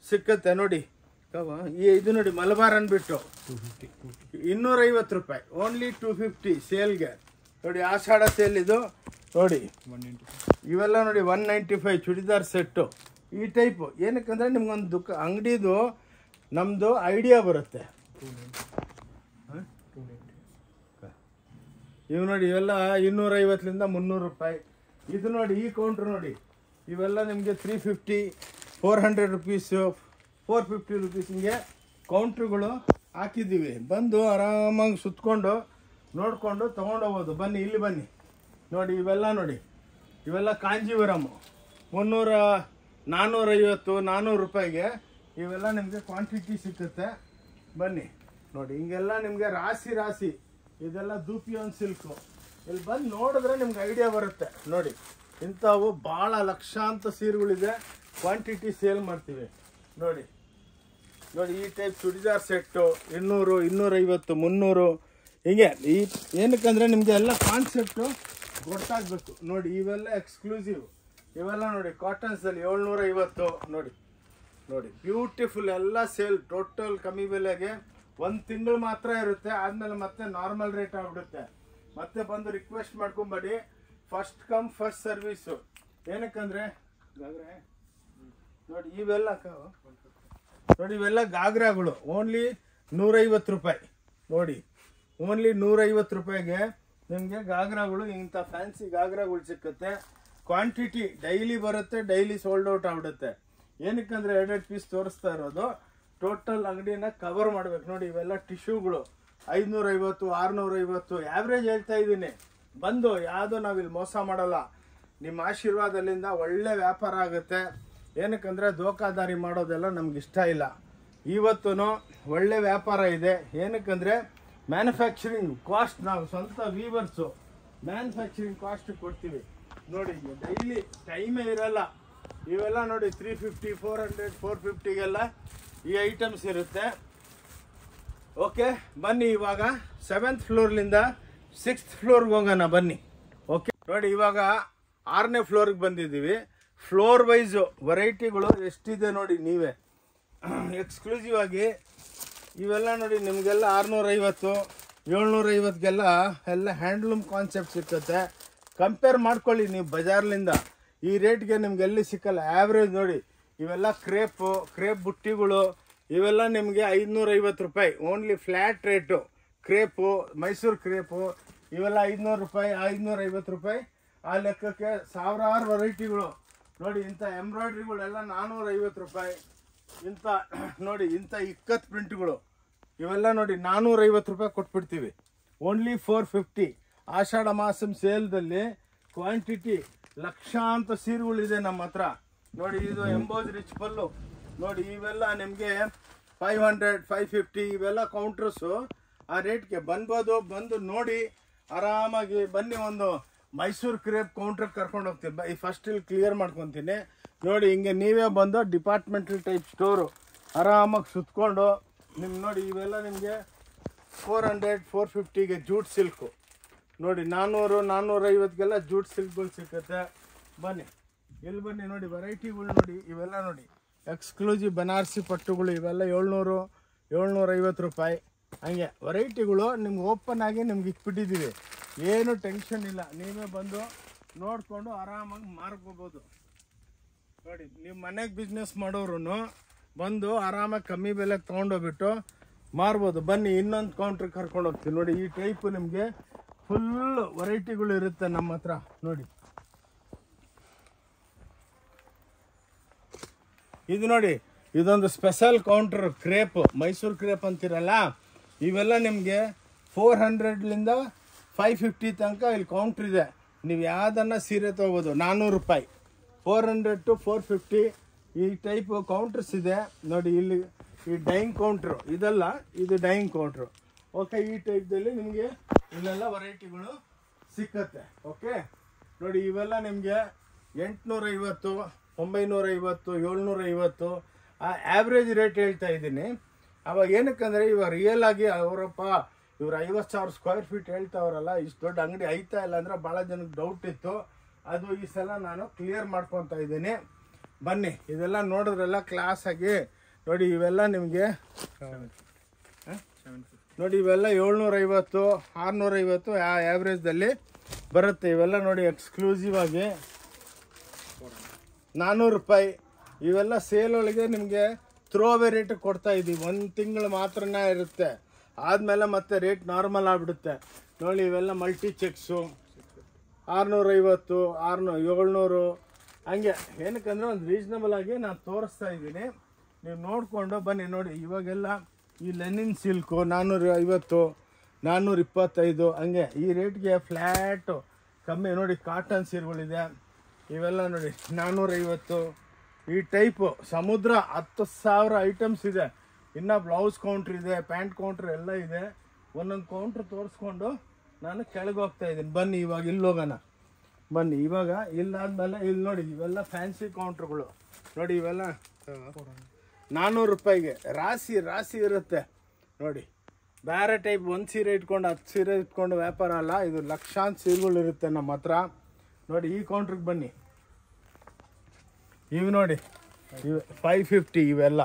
ಸಿಕ್ಕುತ್ತೆ ನೋಡಿ. ಇದು ನೋಡಿ ಮಲಬಾರ್ ಅಂದ್ಬಿಟ್ಟು 250 ರೂಪಾಯಿ, ಓನ್ಲಿ 250 ಸೇಲ್ಗೆ ನೋಡಿ. ಆಷಾಢ ಸೇಲ್ ಇದು ನೋಡಿ. ಇವೆಲ್ಲ ನೋಡಿ 195 ಚೂಡಿದಾರ್ ಸೆಟ್ಟು. ಈ ಟೈಪು ಏನಕ್ಕಂದ್ರೆ ನಿಮ್ಗೊಂದು ಅಂಗಡಿದು ನಮ್ಮದು ಐಡಿಯಾ ಬರುತ್ತೆ. ಇವು ನೋಡಿ ಇವೆಲ್ಲ 250ರಿಂದ 300 ರೂಪಾಯಿ. ಇದು ನೋಡಿ, ಈ ಕೌಂಟ್ರ್ ನೋಡಿ, ಇವೆಲ್ಲ ನಿಮಗೆ 350, 400 ರುಪೀಸು, 450 ರುಪೀಸ್ ಹಿಂಗೆ ಕೌಂಟ್ರುಗಳು ಹಾಕಿದ್ದೀವಿ. ಬಂದು ಆರಾಮಾಗಿ ಸುತ್ಕೊಂಡು ನೋಡಿಕೊಂಡು ತೊಗೊಂಡೋಗ್ಬೋದು. ಬನ್ನಿ, ಇಲ್ಲಿ ಬನ್ನಿ ನೋಡಿ. ಇವೆಲ್ಲ ಕಾಂಜೀವರಮ್ಮು 300, 450, 400 ರೂಪಾಯಿಗೆ ಇವೆಲ್ಲ ನಿಮಗೆ ಕ್ವಾಂಟಿಟಿ ಸಿಕ್ಕುತ್ತೆ. ಬನ್ನಿ ನೋಡಿ, ಹಿಂಗೆಲ್ಲ ನಿಮಗೆ ರಾಶಿ ಇದೆಲ್ಲ ದೂಪಿಯೋನ್ ಸಿಲ್ಕು. ಇಲ್ಲಿ ಬಂದು ನೋಡಿದ್ರೆ ನಿಮ್ಗೆ ಐಡಿಯಾ ಬರುತ್ತೆ ನೋಡಿ. ಇಂಥವು ಭಾಳ ಲಕ್ಷಾಂತರ ಸೀರೆಗಳಿದೆ, ಕ್ವಾಂಟಿಟಿ ಸೇಲ್ ಮಾಡ್ತೀವಿ ನೋಡಿ. ಈ ಟೈಪ್ ಚೂಡಿದಾರ್ ಸೆಟ್ಟು 200, 250, 300 ಹೀಗೆ. ಏನಕ್ಕಂದರೆ ನಿಮಗೆ ಎಲ್ಲ ಕಾನ್ಸೆಪ್ಟು ಗೊತ್ತಾಗಬೇಕು ನೋಡಿ. ಇವೆಲ್ಲ ಎಕ್ಸ್ಕ್ಲೂಸಿವ್. ಇವೆಲ್ಲ ನೋಡಿ ಕಾಟನ್ಸಲ್ಲಿ 750 ನೋಡಿ. ಬ್ಯೂಟಿಫುಲ್ ಎಲ್ಲ ಸೇಲ್ ಟೋಟಲ್ ಕಮ್ಮಿ ಬೆಲೆಗೆ. 1 ತಿಂಗಳು ಮಾತ್ರ ಇರುತ್ತೆ, ಆದಮೇಲೆ ಮತ್ತೆ ನಾರ್ಮಲ್ ರೇಟ್ ಆಗಿಬಿಡುತ್ತೆ. ಮತ್ತೆ ಬಂದು ರಿಕ್ವೆಸ್ಟ್ ಮಾಡ್ಕೊಂಬೇಡಿ, ಫಸ್ಟ್ ಕಮ್ ಫಸ್ಟ್ ಸರ್ವೀಸು. ಏನಕ್ಕಂದರೆ ನೋಡಿ ಇವೆಲ್ಲ ಗಾಗ್ರಾಗಳು ಓನ್ಲಿ 150 ರೂಪಾಯಿ ನೋಡಿ. ಓನ್ಲಿ 150 ರೂಪಾಯಿಗೆ ನಿಮಗೆ ಗಾಗ್ರಾಗಳು, ಇಂಥ ಫ್ಯಾನ್ಸಿ ಗಾಗ್ರಾಗಳು ಸಿಕ್ಕುತ್ತೆ. ಕ್ವಾಂಟಿಟಿ ಡೈಲಿ ಬರುತ್ತೆ, ಡೈಲಿ ಸೋಲ್ಡ್ ಔಟ್ ಆಗ್ಬಿಡುತ್ತೆ. ಏನಕ್ಕಂದರೆ 2 ಪೀಸ್ ತೋರಿಸ್ತಾ ಇರೋದು, ಟೋಟಲ್ ಅಂಗಡಿನ ಕವರ್ ಮಾಡ್ಬೇಕು ನೋಡಿ. ಇವೆಲ್ಲ ಟಿಶ್ಯೂಗಳು 550, 650 ಆ್ಯಾವ್ರೇಜ್ ಹೇಳ್ತಾ ಇದ್ದೀನಿ. ಬಂದು ಯಾವುದೋ ನಾವಿಲ್ಲಿ ಮೋಸ ಮಾಡಲ್ಲ. ನಿಮ್ಮ ಆಶೀರ್ವಾದದಿಂದ ಒಳ್ಳೆ ವ್ಯಾಪಾರ ಆಗುತ್ತೆ. ಏನಕ್ಕಂದರೆ ದೋಖಾದಾರಿ ಮಾಡೋದೆಲ್ಲ ನಮ್ಗೆ ಇಷ್ಟ ಇಲ್ಲ. ಇವತ್ತೂ ಒಳ್ಳೆ ವ್ಯಾಪಾರ ಇದೆ. ಏನಕ್ಕಂದರೆ ಮ್ಯಾನುಫ್ಯಾಕ್ಚರಿಂಗ್ ಕಾಸ್ಟ್ ನಾವು ಸ್ವಂತ ವೀವರ್ಸು ಮ್ಯಾನುಫ್ಯಾಕ್ಚರಿಂಗ್ ಕಾಸ್ಟ್ ಕೊಡ್ತೀವಿ ನೋಡಿ. ಡೈಲಿ ಟೈಮೇ ಇರಲ್ಲ. ಇವೆಲ್ಲ ನೋಡಿ 350, 400, 450ಗೆಲ್ಲ ಈ ಐಟಮ್ಸ್ ಇರುತ್ತೆ. ಓಕೆ, ಬನ್ನಿ ಇವಾಗ 7th ಫ್ಲೋರ್ಲಿಂದ 6th ಫ್ಲೋರ್ಗೆ ಹೋಗೋಣ ಬನ್ನಿ. ಓಕೆ ನೋಡಿ, ಇವಾಗ 6ನೇ ಫ್ಲೋರ್ಗೆ ಬಂದಿದ್ದೀವಿ. ಫ್ಲೋರ್ ವೈಸು ವೆರೈಟಿಗಳು ಎಷ್ಟಿದೆ ನೋಡಿ ನೀವೇ. ಎಕ್ಸ್ಕ್ಲೂಸಿವ್ ಆಗಿ ಇವೆಲ್ಲ ನೋಡಿ ನಿಮಗೆಲ್ಲ 650, 750ಗೆಲ್ಲ ಎಲ್ಲ ಹ್ಯಾಂಡ್ಲೂಮ್ ಕಾನ್ಸೆಪ್ಟ್ ಸಿಕ್ಕುತ್ತೆ. ಕಂಪೇರ್ ಮಾಡ್ಕೊಳ್ಳಿ ನೀವು ಬಜಾರ್ಲಿಂದ. ಈ ರೇಟ್ಗೆ ನಿಮ್ಗೆ ಎಲ್ಲಿ ಸಿಕ್ಕಲ್ಲ. ಆ್ಯಾವ್ರೇಜ್ ನೋಡಿ, ಇವೆಲ್ಲ ಕ್ರೇಪ್ ಬುಟ್ಟಿಗಳು ಇವೆಲ್ಲ ನಿಮಗೆ 550 ರೂಪಾಯಿ only flat rate. Crepe, Mysuru crepe ಇವೆಲ್ಲ 500 ರೂಪಾಯಿ, 550 ರೂಪಾಯಿ. ಆ ಲೆಕ್ಕಕ್ಕೆ ಸಾವಿರಾರು ವೆರೈಟಿಗಳು ನೋಡಿ. ಇಂಥ ಎಂಬ್ರಾಯ್ಡ್ರಿಗಳೆಲ್ಲ 450 ರೂಪಾಯಿ. ಇಂಥ ನೋಡಿ ಇಂಥ ಇಕ್ಕತ್ ಪ್ರಿಂಟ್ಗಳು ಇವೆಲ್ಲ ನೋಡಿ 450 ರೂಪಾಯಿ ಕೊಟ್ಬಿಡ್ತೀವಿ. ಓನ್ಲಿ 450. ಆಷಾಢ ಮಾಸಂ ಸೇಲ್ದಲ್ಲಿ ಕ್ವಾಂಟಿಟಿ ಲಕ್ಷಾಂತರ ಸೀರೆಗಳಿದೆ ನಮ್ಮ ಹತ್ರ ನೋಡಿ. ಇದು ಎಂಬೋಸ್ ರಿಚ್ ಪಲ್ಲು ನೋಡಿ. ಇವೆಲ್ಲ ನಿಮಗೆ 500, 550 ಇವೆಲ್ಲ ಕೌಂಟ್ರಸ್ಸು. ಆ ರೇಟ್ಗೆ ಬಂದು ನೋಡಿ ಆರಾಮಾಗಿ ಬನ್ನಿ. ಒಂದು ಮೈಸೂರು ಕ್ರೇಪ್ ಕೌಂಟ್ರಿಗೆ ಕರ್ಕೊಂಡು ಹೋಗ್ತೀನಿ. ಫಸ್ಟ್ ಇಲ್ಲಿ ಕ್ಲಿಯರ್ ಮಾಡ್ಕೊತೀನಿ ನೋಡಿ. ಹಿಂಗೆ ನೀವೇ ಬಂದು ಡಿಪಾರ್ಟ್ಮೆಂಟಲ್ ಟೈಪ್ ಸ್ಟೋರು ಆರಾಮಾಗಿ ಸುತ್ಕೊಂಡು ನಿಮ್ಗೆ ನೋಡಿ. ಇವೆಲ್ಲ ನಿಮಗೆ 400, 450ಗೆ ಜೂಟ್ ಸಿಲ್ಕು ನೋಡಿ. 400, 450ಗೆಲ್ಲ ಜೂಟ್ ಸಿಲ್ಕ್ಗಳು ಸಿಕ್ಕುತ್ತೆ. ಬನ್ನಿ ಇಲ್ಲಿ ಬನ್ನಿ ನೋಡಿ ವೆರೈಟಿಗಳು ನೋಡಿ. ಇವೆಲ್ಲ ನೋಡಿ ಎಕ್ಸ್ಕ್ಲೂಸಿವ್ ಬನಾರಸಿ ಪಟ್ಟುಗಳು. ಇವೆಲ್ಲ 700, 750 ರೂಪಾಯಿ. ಹಂಗೆ ವೆರೈಟಿಗಳು ನಿಮ್ಗೆ ಓಪನ್ ಆಗಿ ನಿಮ್ಗೆ ಇಟ್ಬಿಟ್ಟಿದ್ದೀವಿ. ಏನು ಟೆನ್ಷನ್ ಇಲ್ಲ. ನೀವೇ ಬಂದು ನೋಡಿಕೊಂಡು ಆರಾಮಾಗಿ ಮಾರ್ಕೋಬೋದು ನೋಡಿ. ನೀವು ಮನೆಗೆ ಬಿಸ್ನೆಸ್ ಮಾಡೋರು ಬಂದು ಆರಾಮಾಗಿ ಕಮ್ಮಿ ಬೆಲೆಗೆ ತೊಗೊಂಡೋಗ್ಬಿಟ್ಟು ಮಾರ್ಬೋದು. ಬನ್ನಿ ಇನ್ನೊಂದು ಕೌಂಟ್ರಿಗೆ ಕರ್ಕೊಂಡು ಹೋಗ್ತೀವಿ ನೋಡಿ. ಈ ಟೈಪು ನಿಮಗೆ ಫುಲ್ ವೆರೈಟಿಗಳು ಇರುತ್ತೆ ನಮ್ಮ ಹತ್ರ ನೋಡಿ. ಇದು ನೋಡಿ ಇದೊಂದು special counter crepe, Mysore crepe ಅಂತಿರಲ್ಲ. ಇವೆಲ್ಲ ನಿಮಗೆ 400ಲಿಂದ 550 ತನಕ ಇಲ್ಲಿ ಕೌಂಟ್ರ್ ಇದೆ. ನೀವು ಯಾವುದನ್ನು ಸೀರೆ ತೊಗೋಬೋದು. 400 ರೂಪಾಯಿ 400 to 450 ಈ ಟೈಪ್ ಕೌಂಟ್ರಸ್ ಇದೆ ನೋಡಿ. ಇಲ್ಲಿ ಈ ಡೈಯಿಂಗ್ ಕೌಂಟ್ರು ಇದಲ್ಲ, ಇದು ಡೈಯಿಂಗ್ ಕೌಂಟ್ರು. ಓಕೆ, ಈ ಟೈಪ್ದಲ್ಲಿ ನಿಮಗೆ ಇಲ್ಲೆಲ್ಲ ವೆರೈಟಿಗಳು ಸಿಕ್ಕತ್ತೆ. ಓಕೆ ನೋಡಿ. ಇವೆಲ್ಲ ನಿಮಗೆ 850, 950, 750 ಆ ಆ್ಯಾವ್ರೇಜ್ ರೇಟ್ ಹೇಳ್ತಾ ಇದ್ದೀನಿ. ಅವಾಗ ಏನಕ್ಕಂದರೆ ಇವಾಗ ರಿಯಲ್ ಆಗಿ ಅವರಪ್ಪ ಇವ್ರು 50,000 ಸ್ಕ್ವೇರ್ ಫೀಟ್ ಹೇಳ್ತಾವ್ರಲ್ಲ, ಇಷ್ಟು ದೊಡ್ಡ ಅಂಗಡಿ ಐತಾ ಇಲ್ಲ ಅಂದರೆ ಭಾಳ ಜನಕ್ಕೆ ಡೌಟ್ ಇತ್ತು. ಅದು ಈ ಸಲ ನಾನು ಕ್ಲಿಯರ್ ಮಾಡ್ಕೊತಾ ಇದ್ದೀನಿ. ಬನ್ನಿ ಇದೆಲ್ಲ ನೋಡಿದ್ರೆಲ್ಲ ಕ್ಲಾಸಾಗಿ ನೋಡಿ. ಇವೆಲ್ಲ ನಿಮಗೆ ನೋಡಿ ಇವೆಲ್ಲ 750, 650 ಆ್ಯಾವ್ರೇಜ್ದಲ್ಲಿ ಬರುತ್ತೆ. ಇವೆಲ್ಲ ನೋಡಿ ಎಕ್ಸ್ಕ್ಲೂಸಿವ್ ಆಗಿ 400 ರೂಪಾಯಿ. ಇವೆಲ್ಲ ಸೇಲ್ ಒಳಗೆ ನಿಮಗೆ ಥ್ರೋವೇ ರೇಟ್ ಕೊಡ್ತಾ ಇದ್ದೀವಿ. 1 ತಿಂಗಳು ಮಾತ್ರನೇ ಇರುತ್ತೆ, ಆದಮೇಲೆ ಮತ್ತೆ ರೇಟ್ ನಾರ್ಮಲ್ ಆಗಿಬಿಡುತ್ತೆ ನೋಡಿ. ಇವೆಲ್ಲ ಮಲ್ಟಿ ಚೆಕ್ಸು 650, 600, 700 ಹಂಗೆ. ಏನಕ್ಕಂದರೆ ಒಂದು ರೀಸ್ನಬಲ್ ಆಗಿ ನಾನು ತೋರಿಸ್ತಾ ಇದ್ದೀನಿ, ನೀವು ನೋಡಿಕೊಂಡು ಬನ್ನಿ ನೋಡಿ. ಇವಾಗೆಲ್ಲ ಈ ಲೆನಿನ್ ಸಿಲ್ಕು 450, 425 ಹಂಗೆ ಈ ರೇಟ್ಗೆ ಫ್ಲ್ಯಾಟು ಕಮ್ಮಿ ನೋಡಿ. ಕಾಟನ್ ಸೀರೆಗಳಿದೆ ಇವೆಲ್ಲ ನೋಡಿ 450. ಈ ಟೈಪು ಸಮುದ್ರ 10,000 ಐಟಮ್ಸ್ ಇದೆ. ಇನ್ನು ಬ್ಲೌಸ್ ಕೌಂಟ್ರ್ ಇದೆ, ಪ್ಯಾಂಟ್ ಕೌಂಟ್ರ್ ಎಲ್ಲ ಇದೆ. ಒಂದೊಂದು ಕೌಂಟ್ರ್ ತೋರಿಸ್ಕೊಂಡು ನಾನು ಕೆಳಗೆ ಹೋಗ್ತಾ ಇದ್ದೀನಿ. ಬನ್ನಿ ಇವಾಗ ಇಲ್ಲಿ ಹೋಗೋಣ. ಬನ್ನಿ ಇವಾಗ ಇಲ್ಲಾದ್ಮೇಲೆ ಇಲ್ಲಿ ನೋಡಿ ಇವೆಲ್ಲ ಫ್ಯಾನ್ಸಿ ಕೌಂಟ್ರುಗಳು ನೋಡಿ. ಇವೆಲ್ಲ 400 ರೂಪಾಯಿಗೆ ರಾಶಿ ರಾಶಿ ಇರುತ್ತೆ ನೋಡಿ. ಬೇರೆ ಟೈಪ್ ಒಂದು ಸೀರೆ ಇಟ್ಕೊಂಡು 10 ಸೀರೆ ಇಟ್ಕೊಂಡು ವ್ಯಾಪಾರ ಅಲ್ಲ, ಇದು ಲಕ್ಷಾಂತರ ಸೀರೆಗಳು ಇರುತ್ತೆ ನಮ್ಮ ಹತ್ರ ನೋಡಿ. ಈ ಕೌಂಟ್ರಿಗೆ ಬನ್ನಿ. ಇವು ನೋಡಿ ಇವು 550. ಇವೆಲ್ಲ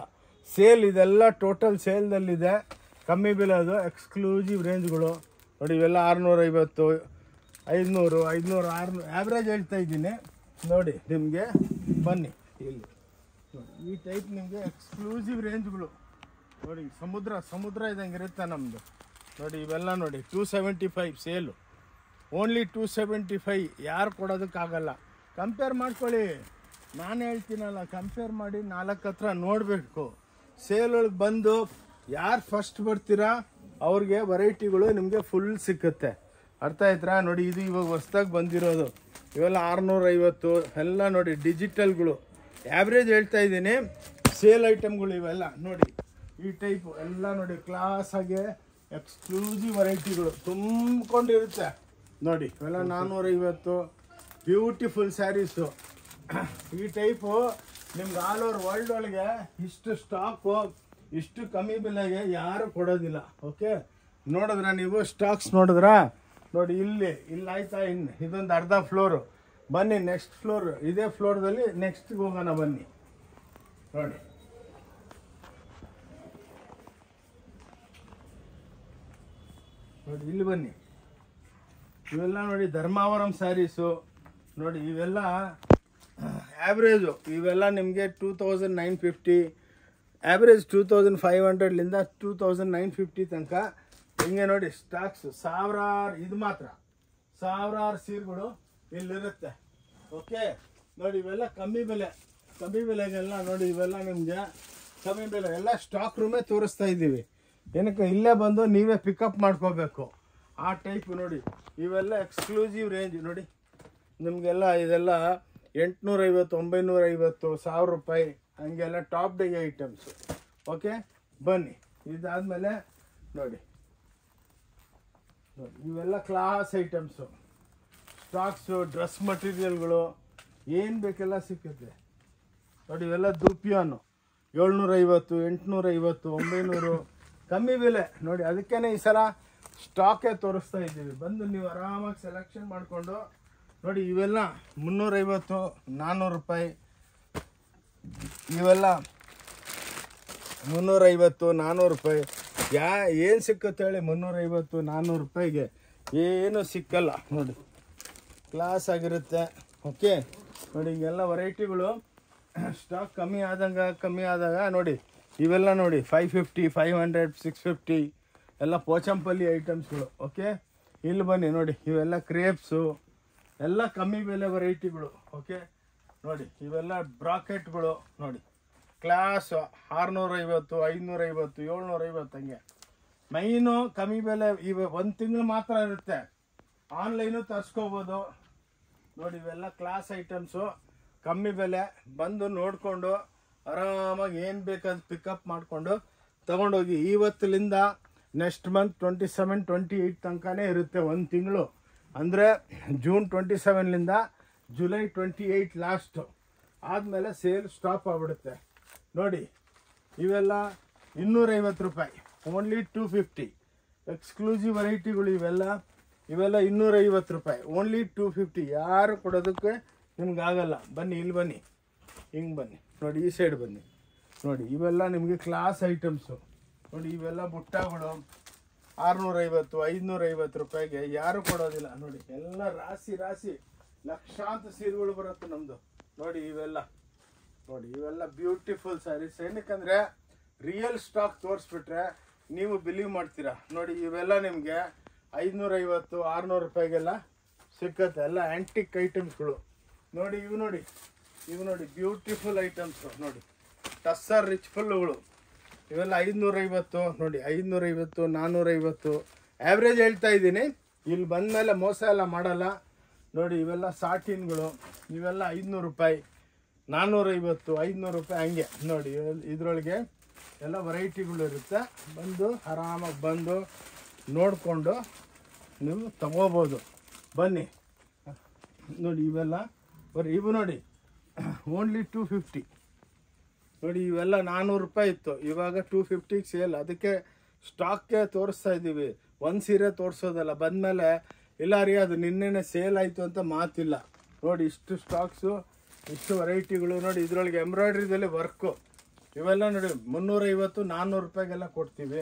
ಸೇಲ್, ಇದೆಲ್ಲ ಟೋಟಲ್ ಸೇಲ್ದಲ್ಲಿದೆ. ಕಮ್ಮಿ ಬೆಲೆದು ಎಕ್ಸ್ಕ್ಲೂಸಿವ್ ರೇಂಜ್ಗಳು ನೋಡಿ. ಇವೆಲ್ಲ 650, 500, 500, 600 ಆ್ಯಾವ್ರೇಜ್ ಹೇಳ್ತಾ ಇದ್ದೀನಿ ನೋಡಿ. ನಿಮಗೆ ಬನ್ನಿ ಇಲ್ಲಿ ನೋಡಿ ಈ ಟೈಪ್ ನಿಮಗೆ ಎಕ್ಸ್ಕ್ಲೂಸಿವ್ ರೇಂಜ್ಗಳು ನೋಡಿ. ಸಮುದ್ರ ಇದ್ದಂಗೆ ಇರುತ್ತೆ ನಮ್ಮದು ನೋಡಿ. ಇವೆಲ್ಲ ನೋಡಿ 275 ಸೇಲು, ಓನ್ಲಿ 275. ಯಾರು ಕೊಡೋದಕ್ಕಾಗಲ್ಲ. ಕಂಪೇರ್ ಮಾಡ್ಕೊಳ್ಳಿ. ನಾನು ಹೇಳ್ತೀನಲ್ಲ, ಕಂಪೇರ್ ಮಾಡಿ 4 ಹತ್ರ ನೋಡಬೇಕು. ಸೇಲ್ ಒಳಗೆ ಬಂದು ಯಾರು ಫಸ್ಟ್ ಬರ್ತೀರಾ ಅವ್ರಿಗೆ ವೆರೈಟಿಗಳು ನಿಮಗೆ ಫುಲ್ ಸಿಕ್ಕುತ್ತೆ. ಅರ್ಥ ಆಯ್ತಾ ನೋಡಿ. ಇದು ಇವಾಗ ಹೊಸ್ದಾಗಿ ಬಂದಿರೋದು ಇವೆಲ್ಲ 650 ಎಲ್ಲ ನೋಡಿ. ಡಿಜಿಟಲ್ಗಳು ಆ್ಯಾವ್ರೇಜ್ ಹೇಳ್ತಾ ಇದ್ದೀನಿ. ಸೇಲ್ ಐಟಮ್ಗಳು ಇವೆಲ್ಲ ನೋಡಿ. ಈ ಟೈಪು ಎಲ್ಲ ನೋಡಿ ಕ್ಲಾಸಾಗೆ ಎಕ್ಸ್ಕ್ಲೂಸಿವ್ ವೆರೈಟಿಗಳು ತುಂಬಿಕೊಂಡಿರುತ್ತೆ ನೋಡಿ. ಇವೆಲ್ಲ 450 ಬ್ಯೂಟಿಫುಲ್ ಸ್ಯಾರೀಸು. ಈ ಟೈಪು ನಿಮ್ಗೆ ಆಲ್ ಓವರ್ ವರ್ಲ್ಡ್ ಒಳಗೆ ಇಷ್ಟು ಸ್ಟಾಕು ಇಷ್ಟು ಕಮ್ಮಿ ಬೆಲೆಗೆ ಯಾರು ಕೊಡೋದಿಲ್ಲ. ಓಕೆ, ನೋಡಿದ್ರ ನೀವು ಸ್ಟಾಕ್ಸ್ ನೋಡಿದ್ರ ನೋಡಿ. ಇಲ್ಲಿ ಆಯ್ತಾ. ಇನ್ನು ಇದೊಂದು ಅರ್ಧ ಫ್ಲೋರು. ಬನ್ನಿ ನೆಕ್ಸ್ಟ್ ಫ್ಲೋರ್, ಇದೇ ಫ್ಲೋರ್ದಲ್ಲಿ ನೆಕ್ಸ್ಟ್ಗೆ ಹೋಗೋಣ ಬನ್ನಿ ನೋಡಿ. ನೋಡಿ ಇಲ್ಲಿ ಬನ್ನಿ. ಇವೆಲ್ಲ ನೋಡಿ ಧರ್ಮಾವರಂ ಸ್ಯಾರೀಸು ನೋಡಿ. ಇವೆಲ್ಲ ಆ್ಯಾವ್ರೇಜು ಇವೆಲ್ಲ ನಿಮಗೆ 2950, ಆ್ಯಾವ್ರೇಜ್ 2500ಲಿಂದ 2950 ತನಕ ಹಿಂಗೆ ನೋಡಿ ಸ್ಟಾಕ್ಸ್ ಸಾವಿರಾರು, ಇದು ಮಾತ್ರ ಸಾವಿರಾರು ಸೀರೆಗಳು ಇಲ್ಲಿರುತ್ತೆ. ಓಕೆ ನೋಡಿ, ಇವೆಲ್ಲ ಕಮ್ಮಿ ಬೆಲೆಗೆಲ್ಲ ನೋಡಿ, ಇವೆಲ್ಲ ನಿಮಗೆ ಕಮ್ಮಿ ಬೆಲೆ ಎಲ್ಲ ಸ್ಟಾಕ್ ರೂಮೇ ತೋರಿಸ್ತಾ ಇದ್ದೀವಿ. ಏನಕ್ಕೆ ಇಲ್ಲೇ ಬಂದು ನೀವೇ ಪಿಕಪ್ ಮಾಡ್ಕೋಬೇಕು ಆ ಟೈಪ್. ನೋಡಿ ಇವೆಲ್ಲ ಎಕ್ಸ್ಕ್ಲೂಸಿವ್ ರೇಂಜ್ ನೋಡಿ, ನಿಮಗೆಲ್ಲ ಇದೆಲ್ಲ 850, 950, 1000 ರೂಪಾಯಿ ಹಂಗೆಲ್ಲ ಟಾಪ್ ಡೇ ಐಟಮ್ಸು. ಓಕೆ ಬನ್ನಿ, ಇದಾದಮೇಲೆ ನೋಡಿ ಇವೆಲ್ಲ ಕ್ಲಾಸ್ ಐಟಮ್ಸು, ಸ್ಟಾಕ್ಸು, ಡ್ರೆಸ್ ಮಟೀರಿಯಲ್ಗಳು ಏನು ಬೇಕೆಲ್ಲ ಸಿಕ್ಕುತ್ತೆ ನೋಡಿ. ಇವೆಲ್ಲ ದುಪಿಯಾನು 750, 850, 900 ಕಮ್ಮಿ ಬೆಲೆ ನೋಡಿ. ಅದಕ್ಕೇ ಈ ಸಲ ಸ್ಟಾಕೇ ತೋರಿಸ್ತಾ ಇದ್ದೀವಿ. ಬಂದು ನೀವು ಆರಾಮಾಗಿ ಸೆಲೆಕ್ಷನ್ ಮಾಡಿಕೊಂಡು ನೋಡಿ. ಇವೆಲ್ಲ 350, 400 ರೂಪಾಯಿ. ಇವೆಲ್ಲ 350, 400 ರೂಪಾಯಿ. ಏನು ಸಿಕ್ಕುತ್ತೆ ಹೇಳಿ? 350, 400 ರೂಪಾಯಿಗೆ ಏನು ಸಿಕ್ಕಲ್ಲ ನೋಡಿ, ಕ್ಲಾಸ್ ಆಗಿರುತ್ತೆ. ಓಕೆ ನೋಡಿ, ಹಿಂಗೆಲ್ಲ ವೆರೈಟಿಗಳು ಸ್ಟಾಕ್ ಕಮ್ಮಿ ಆದಾಗ ನೋಡಿ, ಇವೆಲ್ಲ ನೋಡಿ 550, 500, 650 ಎಲ್ಲ ಪೋಚಂಪಲ್ಲಿ ಐಟಮ್ಸ್ಗಳು. ಓಕೆ ಇಲ್ಲಿ ಬನ್ನಿ ನೋಡಿ, ಇವೆಲ್ಲ ಕ್ರೇಪ್ಸು ಎಲ್ಲ ಕಮ್ಮಿ ಬೆಲೆ ವೆರೈಟಿಗಳು. ಓಕೆ ನೋಡಿ, ಇವೆಲ್ಲ ಬ್ರಾಕೆಟ್ಗಳು ನೋಡಿ, ಕ್ಲಾಸ್ 650, 550, 750 ಹಂಗೆ. ಮೈನು ಕಮ್ಮಿ ಬೆಲೆ. ಒಂದು ತಿಂಗಳು ಮಾತ್ರ ಇರುತ್ತೆ, ಆನ್ಲೈನು ತರಿಸ್ಕೋಬೋದು ನೋಡಿ. ಇವೆಲ್ಲ ಕ್ಲಾಸ್ ಐಟಮ್ಸು ಕಮ್ಮಿ ಬೆಲೆ. ಬಂದು ನೋಡಿಕೊಂಡು ಆರಾಮಾಗಿ ಏನು ಬೇಕಾದ್ರೆ ಪಿಕಪ್ ಮಾಡಿಕೊಂಡು ತೊಗೊಂಡೋಗಿ. ಇವತ್ತಿನಿಂದ ನೆಕ್ಸ್ಟ್ ಮಂತ್ 27, 28 ತನಕನೇ ಇರುತ್ತೆ, ಒಂದು ತಿಂಗಳು. ಅಂದರೆ ಜೂನ್ 27ಲಿಂದ ಜುಲೈ 28 ಲಾಸ್ಟು. ಆದಮೇಲೆ ಸೇಲ್ ಸ್ಟಾಪ್ ಆಗಿಬಿಡುತ್ತೆ ನೋಡಿ. ಇವೆಲ್ಲ 250 ರೂಪಾಯಿ, ಓನ್ಲಿ 250. ಎಕ್ಸ್ಕ್ಲೂಸಿವ್ ವೆರೈಟಿಗಳು ಇವೆಲ್ಲ 250 ರೂಪಾಯಿ, ಓನ್ಲಿ 250. ಯಾರು ಕೊಡೋದಕ್ಕೆ ನಿಮ್ಗಾಗಲ್ಲ. ಬನ್ನಿ ಇಲ್ಲಿ ಬನ್ನಿ, ಹಿಂಗೆ ಬನ್ನಿ ನೋಡಿ, ಈ ಸೈಡ್ ಬನ್ನಿ ನೋಡಿ. ಇವೆಲ್ಲ ನಿಮಗೆ ಕ್ಲಾಸ್ ಐಟಮ್ಸು ನೋಡಿ. ಇವೆಲ್ಲ ಬುಟ್ಟಗಳು 650, 550 ರೂಪಾಯಿಗೆ ಯಾರು ಕೊಡೋದಿಲ್ಲ ನೋಡಿ. ಎಲ್ಲ ರಾಶಿ ಲಕ್ಷಾಂತರ ಸೀರೆಗಳು ಬರುತ್ತೆ ನಮ್ಮದು ನೋಡಿ. ಇವೆಲ್ಲ ನೋಡಿ, ಇವೆಲ್ಲ ಬ್ಯೂಟಿಫುಲ್ ಸ್ಯಾರೀಸ್. ಏನಕ್ಕಂದರೆ ರಿಯಲ್ ಸ್ಟಾಕ್ ತೋರಿಸ್ಬಿಟ್ರೆ ನೀವು ಬಿಲೀವ್ ಮಾಡ್ತೀರಾ ನೋಡಿ. ಇವೆಲ್ಲ ನಿಮಗೆ 550, 600 ರೂಪಾಯಿಗೆಲ್ಲ ಸಿಕ್ಕತ್ತೆ. ಎಲ್ಲ ಆ್ಯಂಟಿಕ್ ಐಟಮ್ಸ್ಗಳು ನೋಡಿ. ಇವು ನೋಡಿ ಬ್ಯೂಟಿಫುಲ್ ಐಟಮ್ಸು ನೋಡಿ, ಟಸ್ಸರ್ ರಿಚ್ ಫುಲ್ಲುಗಳು. ಇವೆಲ್ಲ 550 ನೋಡಿ, 550, 450 ಆ್ಯಾವ್ರೇಜ್ ಹೇಳ್ತಾ ಇದ್ದೀನಿ. ಇಲ್ಲಿ ಬಂದಮೇಲೆ ಮೋಸ ಎಲ್ಲ ಮಾಡಲ್ಲ ನೋಡಿ. ಇವೆಲ್ಲ ಸಾಟಿನ್ಗಳು, ಇವೆಲ್ಲ 500 ರೂಪಾಯಿ, 450, 500 ರೂಪಾಯಿ ಹಂಗೆ ನೋಡಿ. ಇದರೊಳಗೆ ಎಲ್ಲ ವೆರೈಟಿಗಳು ಇರುತ್ತೆ. ಬಂದು ಆರಾಮಾಗಿ ಬಂದು ನೋಡಿಕೊಂಡು ನೀವು ತಗೋಬೋದು. ಬನ್ನಿ ನೋಡಿ, ಇವೆಲ್ಲ ಇವು ನೋಡಿ ಓನ್ಲಿ 250 ನೋಡಿ. ಇವೆಲ್ಲ 400 ರೂಪಾಯಿ ಇತ್ತು, ಇವಾಗ 250ಗೆ ಸೇಲ್. ಅದಕ್ಕೆ ಸ್ಟಾಕ್ಗೆ ತೋರಿಸ್ತಾ ಇದ್ದೀವಿ, ಒಂದು ಸೀರೆ ತೋರಿಸೋದಲ್ಲ. ಬಂದಮೇಲೆ ಇಲ್ಲ ರೀ ಅದು ನಿನ್ನೆನೆ ಸೇಲ್ ಆಯಿತು ಅಂತ ಮಾತಿಲ್ಲ ನೋಡಿ. ಇಷ್ಟು ಸ್ಟಾಕ್ಸು, ಇಷ್ಟು ವೆರೈಟಿಗಳು ನೋಡಿ. ಇದರೊಳಗೆ ಎಂಬ್ರಾಯ್ಡ್ರಿದಲ್ಲಿ ವರ್ಕು ಇವೆಲ್ಲ ನೋಡಿ 350, 400 ರೂಪಾಯಿಗೆಲ್ಲ ಕೊಡ್ತೀವಿ.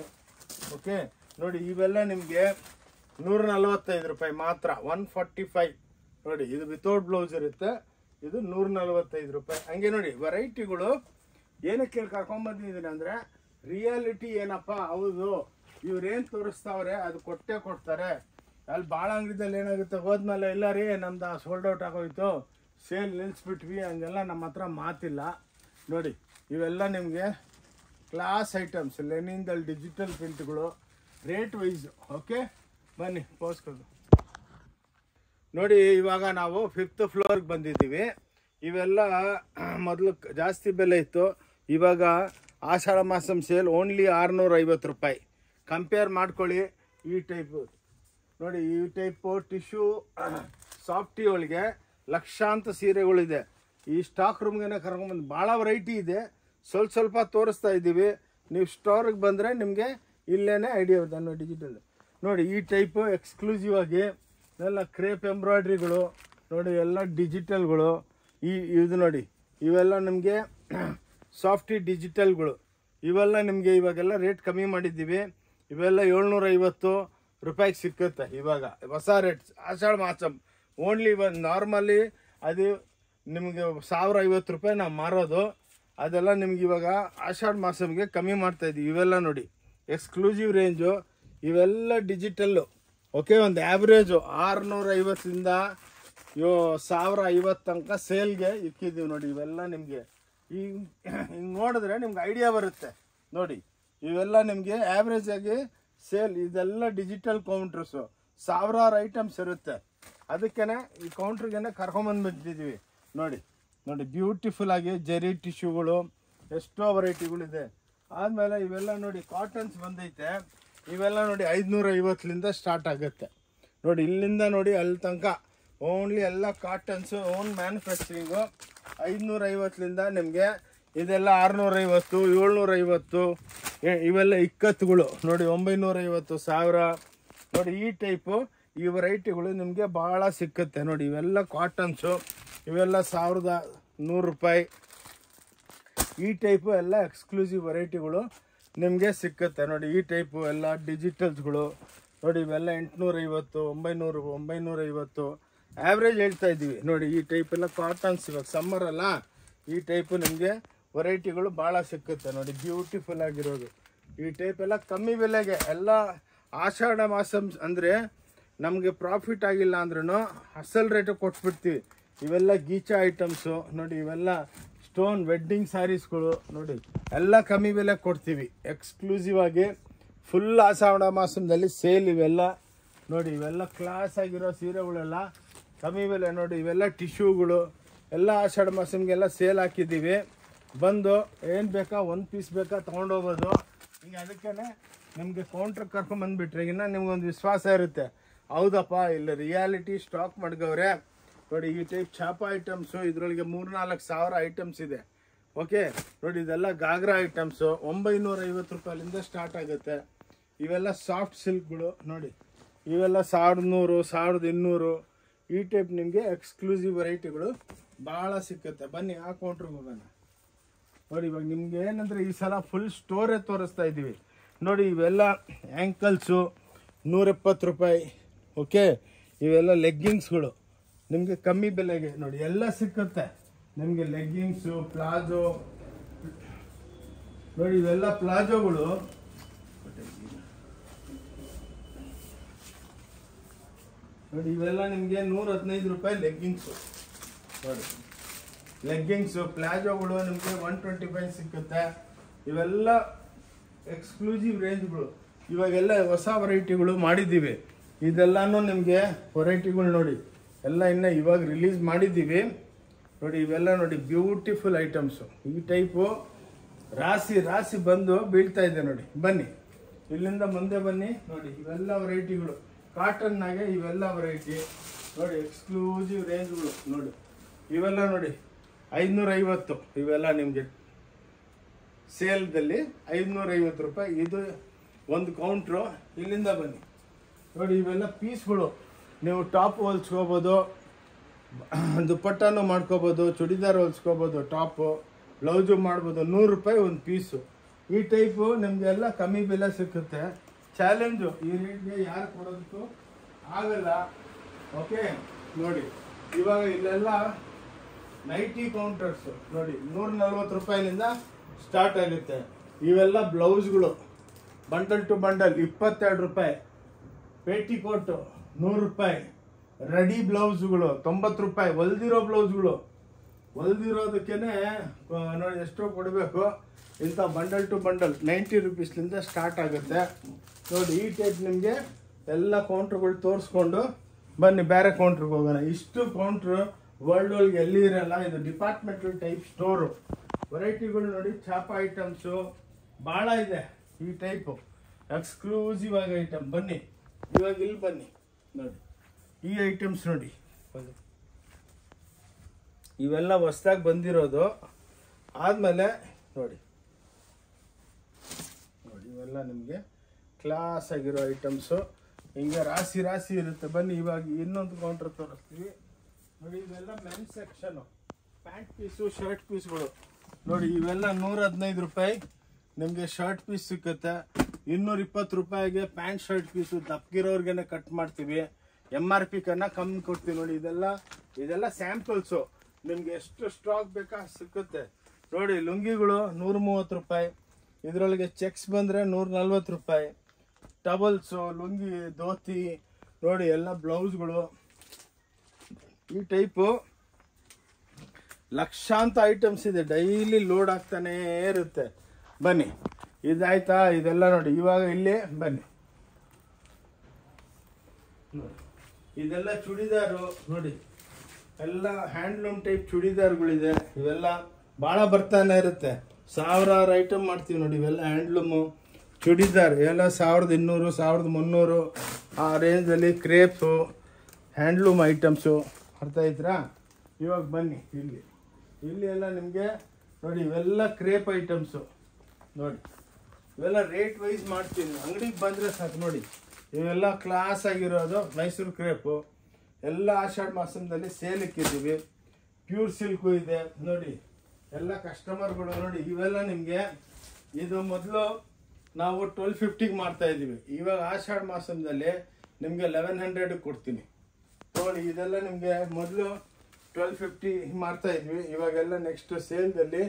ಓಕೆ ನೋಡಿ, ಇವೆಲ್ಲ ನಿಮಗೆ 145 ರೂಪಾಯಿ ಮಾತ್ರ, 145 ನೋಡಿ. ಇದು ವಿತೌಟ್ ಬ್ಲೌಸ್ ಇರುತ್ತೆ, ಇದು 145 ರೂಪಾಯಿ ಹಂಗೆ ನೋಡಿ. ವೆರೈಟಿಗಳು ಏನಕ್ಕೆ ಕರ್ಕೊಂಬಂದಿದ್ದೀನಿ ಅಂದರೆ, ರಿಯಾಲಿಟಿ ಏನಪ್ಪ, ಹೌದು ಇವ್ರೇನು ತೋರಿಸ್ತಾವ್ರೆ ಅದು ಕೊಟ್ಟೇ ಕೊಡ್ತಾರೆ. ಅಲ್ಲಿ ಭಾಳ ಅಂಗಡಿದಲ್ಲಿ ಏನಾಗುತ್ತೆ, ಹೋದ್ಮೇಲೆ ಇಲ್ಲ ರೀ ನಮ್ದು ಸೋಲ್ಡ್ ಔಟ್ ಆಗೋಯ್ತು, ಸೇಲ್ ನಿಲ್ಲಿಸ್ಬಿಟ್ವಿ, ಹಂಗೆಲ್ಲ ನಮ್ಮ ಹತ್ರ ಮಾತಿಲ್ಲ ನೋಡಿ. ಇವೆಲ್ಲ ನಿಮಗೆ ಕ್ಲಾಸ್ ಐಟಮ್ಸ್, ಲೆನಿನ್ದಲ್ಲಿ ಡಿಜಿಟಲ್ ಪ್ರಿಂಟ್ಗಳು, ರೇಟ್ ವೈಸ್. ಓಕೆ ಬನ್ನಿ ಪೋಸ್ಕೊಂಡು ನೋಡಿ. ಇವಾಗ ನಾವು 5th ಫ್ಲೋರ್ಗೆ ಬಂದಿದ್ದೀವಿ. ಇವೆಲ್ಲ ಮೊದಲು ಜಾಸ್ತಿ ಬೆಲೆ ಇತ್ತು, ಇವಾಗ ಆಷಾಢ ಮಾಸಂ ಸೇಲ್ ಓನ್ಲಿ 650 ರೂಪಾಯಿ. ಕಂಪೇರ್ ಮಾಡ್ಕೊಳ್ಳಿ. ಈ ಟೈಪು ನೋಡಿ, ಈ ಟೈಪು ಟಿಶ್ಯೂ ಸಾಫ್ಟಿ ಒಳಗೆ ಲಕ್ಷಾಂತರ ಸೀರೆಗಳಿದೆ. ಈ ಸ್ಟಾಕ್ ರೂಮ್ಗೆ ಕರ್ಕೊಂಡ್ಬಂದು ಭಾಳ ವೆರೈಟಿ ಇದೆ. ಸ್ವಲ್ಪ ತೋರಿಸ್ತಾ ಇದ್ದೀವಿ. ನೀವು ಸ್ಟೋರಿಗೆ ಬಂದರೆ ನಿಮಗೆ ಇಲ್ಲೇ ಐಡಿಯಾ ಇದೆ ಅನ್ನೋ ಡಿಜಿಟಲ್ ನೋಡಿ. ಈ ಟೈಪು ಎಕ್ಸ್ಕ್ಲೂಸಿವ್ ಆಗಿ ಎಲ್ಲ ಕ್ರೇಪ್ ಎಂಬ್ರಾಯ್ಡ್ರಿಗಳು ನೋಡಿ, ಎಲ್ಲ ಡಿಜಿಟಲ್ಗಳು. ಇದು ನೋಡಿ, ಇವೆಲ್ಲ ನಿಮಗೆ ಸಾಫ್ಟಿ ಡಿಜಿಟಲ್ಗಳು. ಇವೆಲ್ಲ ನಿಮಗೆ ಇವಾಗೆಲ್ಲ ರೇಟ್ ಕಮ್ಮಿ ಮಾಡಿದ್ದೀವಿ. ಇವೆಲ್ಲ 750 ರೂಪಾಯಿಗೆ ಸಿಕ್ಕುತ್ತೆ ಇವಾಗ, ಹೊಸ ರೇಟ್. ಆಷಾಢ ಮಾಸಂ ಓನ್ಲಿ ನಾರ್ಮಲಿ ಅದು ನಿಮಗೆ 1050 ರೂಪಾಯಿ ನಾವು ಮಾರೋದು. ಅದೆಲ್ಲ ನಿಮ್ಗೆ ಇವಾಗ ಆಷಾಢ ಮಾಸಂಗೆ ಕಮ್ಮಿ ಮಾಡ್ತಾಯಿದ್ದೀವಿ. ಇವೆಲ್ಲ ನೋಡಿ ಎಕ್ಸ್ಕ್ಲೂಸಿವ್ ರೇಂಜು. ಇವೆಲ್ಲ ಡಿಜಿಟಲ್ಲು. ಓಕೆ, ಒಂದು ಆ್ಯಾವ್ರೇಜು 650ರಿಂದ 1050 ತನಕ ಸೇಲ್ಗೆ ಇಕ್ಕಿದ್ದೀವಿ ನೋಡಿ. ಇವೆಲ್ಲ ನಿಮಗೆ ಹಿಂಗೆ ನೋಡಿದ್ರೆ ನಿಮ್ಗೆ ಐಡಿಯಾ ಬರುತ್ತೆ ನೋಡಿ. ಇವೆಲ್ಲ ನಿಮಗೆ ಆ್ಯಾವ್ರೇಜಾಗಿ ಸೇಲ್, ಇದೆಲ್ಲ ಡಿಜಿಟಲ್ ಕೌಂಟ್ರಸ್ಸು, ಸಾವಿರಾರು ಐಟಮ್ಸ್ ಇರುತ್ತೆ. ಅದಕ್ಕೇ ಈ ಕೌಂಟ್ರಿಗೇನೆ ಕರ್ಕೊಂಬಂದ್ಬಿಟ್ಟಿದ್ದೀವಿ ನೋಡಿ. ನೋಡಿ ಬ್ಯೂಟಿಫುಲ್ ಆಗಿ ಜರಿ ಟಿಶ್ಯೂಗಳು ಎಷ್ಟೋ ವೆರೈಟಿಗಳಿದೆ. ಆದಮೇಲೆ ಇವೆಲ್ಲ ನೋಡಿ ಕಾಟನ್ಸ್ ಬಂದೈತೆ. ಇವೆಲ್ಲ ನೋಡಿ 550ಲಿಂದ ಸ್ಟಾರ್ಟ್ ಆಗುತ್ತೆ ನೋಡಿ. ಇಲ್ಲಿಂದ ನೋಡಿ ಅಲ್ಲಿ ತನಕ ಓನ್ಲಿ ಎಲ್ಲ ಕಾಟನ್ಸು, ಓನ್ ಮ್ಯಾನುಫ್ಯಾಕ್ಚರಿಂಗು. 550ಲಿಂದ ನಿಮಗೆ ಇದೆಲ್ಲ 650, 750. ಇವೆಲ್ಲ ಇಕ್ಕತ್ತುಗಳು ನೋಡಿ 950, 1000 ನೋಡಿ. ಈ ಟೈಪು ಈ ವೆರೈಟಿಗಳು ನಿಮಗೆ ಭಾಳ ಸಿಕ್ಕುತ್ತೆ ನೋಡಿ. ಇವೆಲ್ಲ ಕಾಟನ್ಸು, ಇವೆಲ್ಲ 1100 ರೂಪಾಯಿ. ಈ ಟೈಪು ಎಲ್ಲ ಎಕ್ಸ್ಕ್ಲೂಸಿವ್ ವೆರೈಟಿಗಳು ನಿಮಗೆ ಸಿಕ್ಕುತ್ತೆ ನೋಡಿ. ಈ ಟೈಪು ಎಲ್ಲ ಡಿಜಿಟಲ್ಸ್ಗಳು ನೋಡಿ. ಇವೆಲ್ಲ 850, 900, 950 ಆ್ಯಾವ್ರೇಜ್ ಹೇಳ್ತಾ ಇದ್ದೀವಿ ನೋಡಿ. ಈ ಟೈಪ್ ಎಲ್ಲ ಕಾಟನ್ಸ್, ಇವಾಗ ಸಮ್ಮರ್ ಅಲ್ಲ, ಈ ಟೈಪು ನಿಮಗೆ ವೆರೈಟಿಗಳು ಭಾಳ ಸಿಕ್ಕುತ್ತೆ ನೋಡಿ. ಬ್ಯೂಟಿಫುಲ್ ಆಗಿರೋದು ಈ ಟೈಪ್ ಎಲ್ಲ ಕಮ್ಮಿ ಬೆಲೆಗೆ ಎಲ್ಲ. ಆಷಾಢ ಮಾಸ ಅಂದರೆ ನಮಗೆ ಪ್ರಾಫಿಟ್ ಆಗಿಲ್ಲ ಅಂದ್ರೂ ಅಸಲ್ ರೇಟು ಕೊಟ್ಬಿಡ್ತೀವಿ. ಇವೆಲ್ಲ ಗೀಚಾ ಐಟಮ್ಸು ನೋಡಿ. ಇವೆಲ್ಲ ಸ್ಟೋನ್ ವೆಡ್ಡಿಂಗ್ ಸ್ಯಾರೀಸ್ಗಳು ನೋಡಿ. ಎಲ್ಲ ಕಮ್ಮಿ ಬೆಲೆ ಕೊಡ್ತೀವಿ ಎಕ್ಸ್ಕ್ಲೂಸಿವ್ ಆಗಿ. ಫುಲ್ ಆಷಾಢ ಮಾಸದಲ್ಲಿ ಸೇಲ್ ಇವೆಲ್ಲ ನೋಡಿ. ಇವೆಲ್ಲ ಕ್ಲಾಸ್ ಆಗಿರೋ ಸೀರೆಗಳೆಲ್ಲ ಕಮ್ಮಿ ಬೆಲೆ ನೋಡಿ. ಇವೆಲ್ಲ ಟಿಶ್ಯೂಗಳು ಎಲ್ಲ ಆಷಾಢ ಮಾಸಮ್ಗೆಲ್ಲ ಸೇಲ್ ಹಾಕಿದ್ದೀವಿ. ಬಂದು ಏನು ಬೇಕಾ, ಒಂದು ಪೀಸ್ ಬೇಕಾ ತೊಗೊಂಡೋಗ್ಬೋದು. ಈಗ ಅದಕ್ಕೇ ನಿಮಗೆ ಕೌಂಟ್ರ್ ಕರ್ಕೊಂಬಂದುಬಿಟ್ರೆ ಇನ್ನು ನಿಮ್ಗೊಂದು ವಿಶ್ವಾಸ ಇರುತ್ತೆ, ಹೌದಪ್ಪ ಇಲ್ಲಿ ರಿಯಾಲಿಟಿ ಸ್ಟಾಕ್ ಮಾಡ್ಗವ್ರೆ ನೋಡಿ. ಈ ಟೈಪ್ ಚಾಪ ಐಟಮ್ಸು, ಇದರೊಳಗೆ 3-4 ಸಾವಿರ ಐಟಮ್ಸ್ ಇದೆ. ಓಕೆ ನೋಡಿ. ಇದೆಲ್ಲ ಗಾಗ್ರಾ ಐಟಮ್ಸು 950 ರೂಪಾಯಿಲಿಂದ ಸ್ಟಾರ್ಟ್ ಆಗುತ್ತೆ. ಇವೆಲ್ಲ ಸಾಫ್ಟ್ ಸಿಲ್ಕ್ಗಳು ನೋಡಿ. ಇವೆಲ್ಲ 1100, 1200. ಈ ಟೈಪ್ ನಿಮಗೆ ಎಕ್ಸ್ಕ್ಲೂಸಿವ್ ವೆರೈಟಿಗಳು ಭಾಳ ಸಿಕ್ಕುತ್ತೆ. ಬನ್ನಿ ಆ ಕೌಂಟ್ರಿಗೆ ಹೋಗೋಣ ನೋಡಿ. ಇವಾಗ ನಿಮ್ಗೆ ಏನಂದರೆ ಈ ಸಲ ಫುಲ್ ಸ್ಟೋರೇ ತೋರಿಸ್ತಾ ಇದ್ದೀವಿ ನೋಡಿ. ಇವೆಲ್ಲ ಆ್ಯಂಕಲ್ಸು 170 ರೂಪಾಯಿ. ಓಕೆ, ಇವೆಲ್ಲ ಲೆಗ್ಗಿಂಗ್ಸ್ಗಳು ನಿಮಗೆ ಕಮ್ಮಿ ಬೆಲೆಗೆ ನೋಡಿ ಎಲ್ಲ ಸಿಕ್ಕುತ್ತೆ ನಿಮಗೆ. ಲೆಗ್ಗಿಂಗ್ಸು, ಪ್ಲಾಜೋ ನೋಡಿ. ಇವೆಲ್ಲ ಪ್ಲಾಜೋಗಳು ನೋಡಿ. ಇವೆಲ್ಲ ನಿಮಗೆ 115 ರೂಪಾಯಿ ಲೆಗ್ಗಿಂಗ್ಸು ನೋಡಿ. ಲೆಗ್ಗಿಂಗ್ಸು ಪ್ಲಾಜೋಗಳು ನಿಮಗೆ 125 ಸಿಕ್ಕುತ್ತೆ. ಇವೆಲ್ಲ ಎಕ್ಸ್ಕ್ಲೂಸಿವ್ ರೇಂಜ್ಗಳು. ಇವಾಗೆಲ್ಲ ಹೊಸ ವೆರೈಟಿಗಳು ಮಾಡಿದ್ದೀವಿ. ಇದೆಲ್ಲನೂ ನಿಮಗೆ ವೆರೈಟಿಗಳು ನೋಡಿ. ಎಲ್ಲ ಇನ್ನು ಇವಾಗ ರಿಲೀಸ್ ಮಾಡಿದ್ದೀವಿ ನೋಡಿ. ಇವೆಲ್ಲ ನೋಡಿ ಬ್ಯೂಟಿಫುಲ್ ಐಟಮ್ಸು. ಈ ಟೈಪು ರಾಶಿ ರಾಶಿ ಬಂದು ಬೀಳ್ತಾ ಇದೆ ನೋಡಿ. ಬನ್ನಿ ಇಲ್ಲಿಂದ ಮುಂದೆ ಬನ್ನಿ ನೋಡಿ. ಇವೆಲ್ಲ ವೆರೈಟಿಗಳು ಕಾಟನ್ನಾಗೆ ಇವೆಲ್ಲ ವೆರೈಟಿ ನೋಡಿ. ಎಕ್ಸ್ಕ್ಲೂಸಿವ್ ರೇಂಜ್ಗಳು ನೋಡಿ. ಇವೆಲ್ಲ ನೋಡಿ 550. ಇವೆಲ್ಲ ನಿಮಗೆ ಸೇಲ್ದಲ್ಲಿ 550 ರೂಪಾಯಿ. ಇದು ಒಂದು ಕೌಂಟ್ರು. ಇಲ್ಲಿಂದ ಬನ್ನಿ ನೋಡಿ. ಇವೆಲ್ಲ ಪೀಸ್ಗಳು ನೀವು ಟಾಪ್ ಹೊಲ್ಸ್ಕೋಬೋದು, ದುಪ್ಪಟ್ಟನೂ ಮಾಡ್ಕೋಬೋದು, ಚೂಡಿದಾರ್ ಹೊಲ್ಸ್ಕೋಬೋದು, ಟಾಪು ಬ್ಲೌಸು ಮಾಡ್ಬೋದು. 100 ರೂಪಾಯಿ ಒಂದು ಪೀಸು. ಈ ಟೈಪು ನಿಮಗೆಲ್ಲ ಕಮ್ಮಿ ಬೆಲೆ ಸಿಕ್ಕುತ್ತೆ. ಚಾಲೆಂಜು ಈ ರೇಟ್ಗೆ ಯಾರು ಕೊಡೋದಕ್ಕೂ ಆಗಲ್ಲ. ಓಕೆ ನೋಡಿ. ಇವಾಗ ಇಲ್ಲೆಲ್ಲ ನೈಟಿ ಕೌಂಟರ್ಸು ನೋಡಿ 140 ರೂಪಾಯಿನಿಂದ ಸ್ಟಾರ್ಟ್ ಆಗುತ್ತೆ. ಇವೆಲ್ಲ ಬ್ಲೌಸ್ಗಳು ಬಂಡಲ್ ಟು ಬಂಡಲ್ 22 ರೂಪಾಯಿ. ಪೇಟಿಕೋಟು 100 ರೂಪಾಯಿ. ರೆಡಿ ಬ್ಲೌಸ್ಗಳು 90 ರೂಪಾಯಿ. ಹೊಲ್ದಿರೋ ಬ್ಲೌಸ್ಗಳು ಹೊಲ್ದಿರೋದಕ್ಕೇ ನೋಡಿ ಎಷ್ಟೋ ಕೊಡಬೇಕು. ಇಂಥ ಬಂಡಲ್ ಟು ಬಂಡಲ್ 90 ರೂಪೀಸ್ಲಿಂದ ಸ್ಟಾರ್ಟ್ ಆಗುತ್ತೆ ನೋಡಿ. ಈ ಟೈಪ್ ನಿಮಗೆ ಎಲ್ಲ ಕೌಂಟ್ರುಗಳು ತೋರಿಸ್ಕೊಂಡು ಬನ್ನಿ ಬೇರೆ ಕೌಂಟ್ರಿಗೆ ಹೋಗೋಣ. ಇಷ್ಟು ಕೌಂಟ್ರು ವರ್ಲ್ಡ್ ಒಳಗೆ ಎಲ್ಲಿ ಇರಲ್ಲ. ಇದು ಡಿಪಾರ್ಟ್ಮೆಂಟಲ್ ಟೈಪ್ ಸ್ಟೋರು. ವೆರೈಟಿಗಳು ನೋಡಿ. ಚಾಪ ಐಟಮ್ಸು ಭಾಳ ಇದೆ. ಈ ಟೈಪು ಎಕ್ಸ್ಕ್ಲೂಸಿವ್ ಆಗಿ ಐಟಮ್. ಬನ್ನಿ ಇವಾಗ ಇಲ್ಲಿ ಬನ್ನಿ ನೋಡಿ. ಈ ಐಟಮ್ಸ್ ನೋಡಿ. ಇವೆಲ್ಲ ಹೊಸ್ದಾಗಿ ಬಂದಿರೋದು. ಆದಮೇಲೆ ನೋಡಿ ನೋಡಿ ಇವೆಲ್ಲ ನಿಮಗೆ ಕ್ಲಾಸ್ ಆಗಿರೋ ಐಟಮ್ಸು. ಹಿಂಗೆ ರಾಶಿ ರಾಶಿ ಇರುತ್ತೆ. ಬನ್ನಿ ಇವಾಗ ಇನ್ನೊಂದು ಕೌಂಟರ್ ತೋರಿಸ್ತೀವಿ ನೋಡಿ. ಇವೆಲ್ಲ men's section. Pant piece, shirt ಪೀಸ್ಗಳು ನೋಡಿ. ಇವೆಲ್ಲ 115 ರೂಪಾಯಿ ನಿಮಗೆ ಶರ್ಟ್ ಪೀಸ್ ಸಿಕ್ಕುತ್ತೆ. 220 ರೂಪಾಯಿಗೆ ಪ್ಯಾಂಟ್ ಶರ್ಟ್ ಪೀಸು ದಪ್ಪಗಿರೋರ್ಗೆ ಕಟ್ ಮಾಡ್ತೀವಿ. MRP ಕನ್ನ ಕಮ್ಮಿ ಕೊಡ್ತೀವಿ ನೋಡಿ. ಇದೆಲ್ಲ ಸ್ಯಾಂಪಲ್ಸು. ನಿಮ್ಗೆ ಎಷ್ಟು ಸ್ಟಾಕ್ ಬೇಕಾ ಸಿಕ್ಕುತ್ತೆ ನೋಡಿ. ಲುಂಗಿಗಳು 130 ರೂಪಾಯಿ. ಇದರೊಳಗೆ ಚೆಕ್ಸ್ ಬಂದರೆ 140 ರೂಪಾಯಿ. ಟವಲ್ಸು, ಲುಂಗಿ, ಧೋತಿ ನೋಡಿ, ಎಲ್ಲ ಬ್ಲೌಸ್ಗಳು. ಈ ಟೈಪು ಲಕ್ಷಾಂತರ ಐಟಮ್ಸ್ ಇದೆ, ಡೈಲಿ ಲೋಡ್ ಆಗ್ತಾನೇ ಇರುತ್ತೆ. ಬನ್ನಿ, ಇದಾಯ್ತಾ? ಇದೆಲ್ಲ ನೋಡಿ. ಇವಾಗ ಇಲ್ಲಿ ಬನ್ನಿ, ಇದೆಲ್ಲ ಚೂಡಿದಾರು ನೋಡಿ, ಎಲ್ಲ ಹ್ಯಾಂಡ್ಲೂಮ್ ಟೈಪ್ ಚೂಡಿದಾರ್ಗಳಿದೆ. ಇವೆಲ್ಲ ಭಾಳ ಬರ್ತಾನೆ ಇರುತ್ತೆ, ಸಾವಿರಾರು ಐಟಮ್ ಮಾಡ್ತೀವಿ ನೋಡಿ. ಇವೆಲ್ಲ ಹ್ಯಾಂಡ್ಲೂಮು ಚೂಡಿದಾರ್, ಎಲ್ಲ 1200, 1300 ಆ ರೇಂಜಲ್ಲಿ ಕ್ರೇಪ್ಸು, ಹ್ಯಾಂಡ್ಲೂಮ್ ಐಟಮ್ಸು. ಅರ್ಥ ಆಯ್ತಾ? ಇವಾಗ ಬನ್ನಿ ಇಲ್ಲಿ ಎಲ್ಲ ನಿಮಗೆ ನೋಡಿ, ಇವೆಲ್ಲ ಕ್ರೇಪ್ ಐಟಮ್ಸು ನೋಡಿ. ಇವೆಲ್ಲ ರೇಟ್ ವೈಸ್ ಮಾಡ್ತೀನಿ, ಅಂಗಡಿಗೆ ಬಂದರೆ ಸಾಕು ನೋಡಿ. ಇವೆಲ್ಲ ಕ್ಲಾಸ್ ಆಗಿರೋದು ಮೈಸೂರು ಕ್ರೇಪು. ಎಲ್ಲ ಆಷಾಢ ಮಾಸದಲ್ಲಿ ಸೇಲ್ ಇಕ್ಕಿದ್ದೀವಿ. ಪ್ಯೂರ್ ಸಿಲ್ಕು ಇದೆ ನೋಡಿ. ಎಲ್ಲ ಕಸ್ಟಮರ್ಗಳು ನೋಡಿ, ಇವೆಲ್ಲ ನಿಮಗೆ ಇದು ಮೊದಲು ನಾವು 1250 ಮಾಡ್ತಾ ಇದ್ದೀವಿ. ಇವಾಗ ಆಷಾಢ ಮಾಸದಲ್ಲಿ ನಿಮಗೆ 1100 ಕೊಡ್ತೀನಿ ನೋಡಿ. ಇದೆಲ್ಲ ನಿಮಗೆ ಮೊದಲು 1250 ಮಾಡ್ತಾ ಇದ್ವಿ, ಇವಾಗೆಲ್ಲ ನೆಕ್ಸ್ಟ್ ಸೇಲ್ದಲ್ಲಿ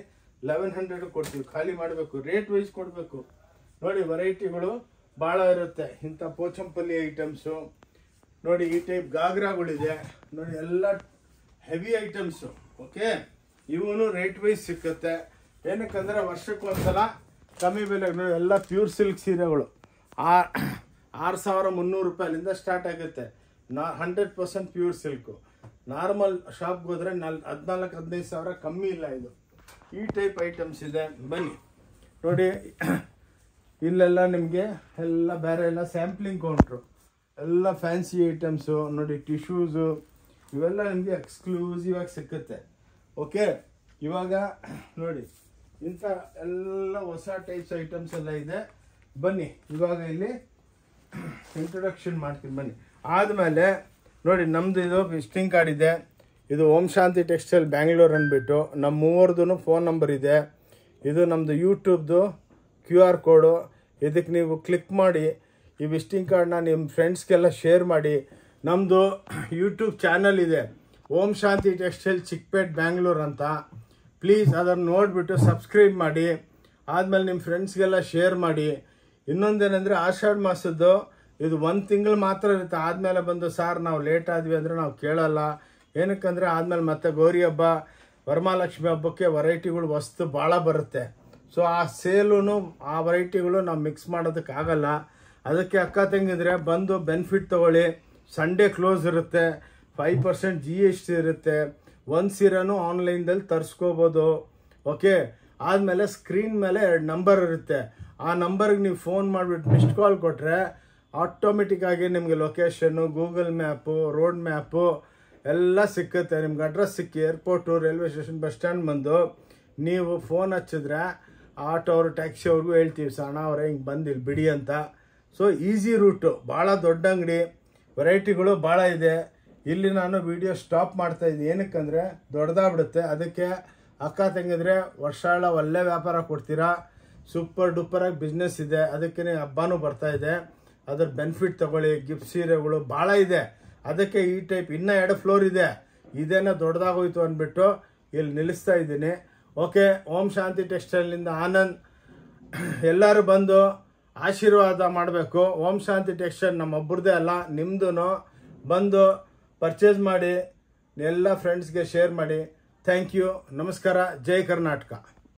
1100 ಕೊಡ್ತೀವಿ. ಖಾಲಿ ಮಾಡಬೇಕು, ರೇಟ್ ವೈಸ್ ಕೊಡಬೇಕು ನೋಡಿ. ವೆರೈಟಿಗಳು ಭಾಳ ಇರುತ್ತೆ. ಇಂಥ ಪೋಚಂಪಲ್ಲಿ ಐಟಮ್ಸು ನೋಡಿ, ಈ ಟೈಪ್ ಗಾಗ್ರಾಗಳಿದೆ ನೋಡಿ, ಎಲ್ಲ ಹೆವಿ ಐಟಮ್ಸು. ಓಕೆ, ಇವನು ರೇಟ್ ವೈಸ್ ಸಿಕ್ಕುತ್ತೆ. ಏನಕ್ಕಂದರೆ ವರ್ಷಕ್ಕೊಂದ್ಸಲ ಕಮ್ಮಿ ಬೆಲೆಗೆ ನೋಡಿ. ಎಲ್ಲ ಪ್ಯೂರ್ ಸಿಲ್ಕ್ ಸೀರೆಗಳು 6300 ರೂಪಾಯಿಲಿಂದ ಸ್ಟಾರ್ಟ್ ಆಗುತ್ತೆ. 100% ಪ್ಯೂರ್ ಸಿಲ್ಕು. ನಾರ್ಮಲ್ ಶಾಪ್ಗೆ ಹೋದರೆ 14-15 ಸಾವಿರ ಕಮ್ಮಿ ಇಲ್ಲ. ಇದು ಈ ಟೈಪ್ ಐಟಮ್ಸ್ ಇದೆ. ಬನ್ನಿ ನೋಡಿ, ಇಲ್ಲೆಲ್ಲ ನಿಮಗೆ ಎಲ್ಲ ಬೇರೆ ಎಲ್ಲ ಸ್ಯಾಂಪ್ಲಿಂಗ್ ಕೌಂಟ್ರು, ಎಲ್ಲ ಫ್ಯಾನ್ಸಿ ಐಟಮ್ಸು ನೋಡಿ. ಟಿಶ್ಯೂಸು ಇವೆಲ್ಲ ನಿಮಗೆ ಎಕ್ಸ್ಕ್ಲೂಸಿವ್ ಆಗಿ ಸಿಕ್ಕುತ್ತೆ. ಓಕೆ, ಇವಾಗ ನೋಡಿ, ಇಂಥ ಎಲ್ಲ ಹೊಸ ಟೈಪ್ಸ್ ಐಟಮ್ಸ್ ಎಲ್ಲ ಇದೆ. ಬನ್ನಿ, ಇವಾಗ ಇಲ್ಲಿ ಇಂಟ್ರೊಡಕ್ಷನ್ ಮಾಡ್ತೀನಿ ಬನ್ನಿ. ಆದಮೇಲೆ ನೋಡಿ, ನಮ್ಮದು ಇದು ವಿಸಿಟಿಂಗ್ ಕಾರ್ಡ್ ಇದೆ. ಇದು ಓಂ ಶಾಂತಿ ಟೆಕ್ಸ್ಟೈಲ್ ಬ್ಯಾಂಗ್ಳೂರ್ ಅಂದ್ಬಿಟ್ಟು ನಮ್ಮ ಮೂವರದು ಫೋನ್ ನಂಬರ್ ಇದೆ. ಇದು ನಮ್ಮದು ಯೂಟ್ಯೂಬ್ದು QR ಕೋಡು. ಇದಕ್ಕೆ ನೀವು ಕ್ಲಿಕ್ ಮಾಡಿ ಈ ವಿಸಿಟಿಂಗ್ ಕಾರ್ಡ್ನ ನಿಮ್ಮ ಫ್ರೆಂಡ್ಸ್ಗೆಲ್ಲ ಶೇರ್ ಮಾಡಿ. ನಮ್ಮದು ಯೂಟ್ಯೂಬ್ ಚಾನಲ್ ಇದೆ, ಓಂ ಶಾಂತಿ ಟೆಕ್ಸ್ಟೈಲ್ ಚಿಕ್ಕಪೇಟ್ ಬ್ಯಾಂಗ್ಳೂರ್ ಅಂತ. ಪ್ಲೀಸ್ ಅದನ್ನು ನೋಡಿಬಿಟ್ಟು ಸಬ್ಸ್ಕ್ರೈಬ್ ಮಾಡಿ. ಆದಮೇಲೆ ನಿಮ್ಮ ಫ್ರೆಂಡ್ಸ್ಗೆಲ್ಲ ಶೇರ್ ಮಾಡಿ. ಇನ್ನೊಂದೇನೆಂದರೆ ಆಷಾಢ ಮಾಸದ್ದು ಇದು 1 ತಿಂಗಳು ಮಾತ್ರ ಇರುತ್ತೆ. ಆದಮೇಲೆ ಬಂದು ಸಾರ್ ನಾವು ಲೇಟ್ ಆದ್ವಿ ಅಂದರೆ ನಾವು ಕೇಳಲ್ಲ. ಏನಕ್ಕಂದರೆ ಆದಮೇಲೆ ಮತ್ತೆ ಗೌರಿ ಹಬ್ಬ, ವರಮಹಾಲಕ್ಷ್ಮಿ ಹಬ್ಬಕ್ಕೆ ವೆರೈಟಿಗಳು ವಸ್ತು ಭಾಳ ಬರುತ್ತೆ. ಸೊ ಆ ಸೇಲೂ ಆ ವೆರೈಟಿಗಳು ನಾವು ಮಿಕ್ಸ್ ಮಾಡೋದಕ್ಕಾಗಲ್ಲ. ಅದಕ್ಕೆ ಅಕ್ಕ ತಂಗಿದ್ರೆ ಬಂದು ಬೆನಿಫಿಟ್ ತೊಗೊಳ್ಳಿ. ಸಂಡೇ ಕ್ಲೋಸ್ ಇರುತ್ತೆ, 5% GST ಇರುತ್ತೆ. ಒಂದು ಸೀರೆನೂ ಆನ್ಲೈನ್ದಲ್ಲಿ ತರಿಸ್ಕೋಬೋದು. ಓಕೆ, ಆದಮೇಲೆ ಸ್ಕ್ರೀನ್ ಮೇಲೆ 2 ನಂಬರ್ ಇರುತ್ತೆ. ಆ ನಂಬರ್ಗೆ ನೀವು ಫೋನ್ ಮಾಡಿಬಿಟ್ಟು ಮಿಸ್ಡ್ ಕಾಲ್ ಕೊಟ್ಟರೆ ಆಟೋಮೆಟಿಕ್ಕಾಗಿ ನಿಮಗೆ location, Google map, road map ಎಲ್ಲ ಸಿಕ್ಕುತ್ತೆ. ನಿಮ್ಗೆ ಅಡ್ರೆಸ್ ಸಿಕ್ಕಿ airport, railway station, bus stand ಬಂದು ನೀವು ಫೋನ್ ಹಚ್ಚಿದ್ರೆ ಆಟೋ ಅವರು, ಟ್ಯಾಕ್ಸಿ ಅವ್ರಿಗೂ ಹೇಳ್ತೀವಿ, ಸಣ್ಣ ಅವರೇ ಹಿಂಗೆ ಬಂದು ಇಲ್ಲಿ ಬಿಡಿ ಅಂತ. ಸೊ ಈಸಿ ರೂಟು, ಭಾಳ ದೊಡ್ಡ ಅಂಗಡಿ, ವೆರೈಟಿಗಳು ಭಾಳ ಇದೆ. ಇಲ್ಲಿ ನಾನು ವಿಡಿಯೋ ಸ್ಟಾಪ್ ಮಾಡ್ತಾಯಿದ್ದೀನಿ, ಏನಕ್ಕಂದರೆ ದೊಡ್ಡದಾಗ್ಬಿಡುತ್ತೆ. ಅದಕ್ಕೆ ಅಕ್ಕ ತಂಗಿದ್ರೆ ವರ್ಷಾಳ ಒಳ್ಳೆ ವ್ಯಾಪಾರ ಕೊಡ್ತೀರಾ. ಸೂಪರ್ ಡೂಪರಾಗಿ ಬಿಸ್ನೆಸ್ ಇದೆ. ಅದಕ್ಕೆ ಹಬ್ಬನೂ ಬರ್ತಾಯಿದೆ, ಅದ್ರ ಬೆನಿಫಿಟ್ ತೊಗೊಳ್ಳಿ. ಗಿಫ್ಟ್ ಸೀರೆಗಳು ಭಾಳ ಇದೆ. ಅದಕ್ಕೆ ಈ ಟೈಪ್ ಇನ್ನೂ 2 ಫ್ಲೋರ್ ಇದೆ. ಇದೇನೋ ದೊಡ್ಡದಾಗೋಯ್ತು ಅಂದ್ಬಿಟ್ಟು ಇಲ್ಲಿ ನಿಲ್ಲಿಸ್ತಾ ಇದ್ದೀನಿ. ಓಕೆ, ಓಂ ಶಾಂತಿ ಟೆಕ್ಸ್ಟೈಲ್ನಿಂದ ಆನಂದ್. ಎಲ್ಲರೂ ಬಂದು ಆಶೀರ್ವಾದ ಮಾಡಬೇಕು. ಓಂ ಶಾಂತಿ ಟೆಕ್ಸ್ಟೈಲ್ ನಮ್ಮೊಬ್ಬರದೇ ಅಲ್ಲ, ನಿಮ್ಮದು. ಬಂದು ಪರ್ಚೇಸ್ ಮಾಡಿ, ಎಲ್ಲ ಫ್ರೆಂಡ್ಸ್ಗೆ ಶೇರ್ ಮಾಡಿ. ಥ್ಯಾಂಕ್ ಯು, ನಮಸ್ಕಾರ, ಜೈ ಕರ್ನಾಟಕ.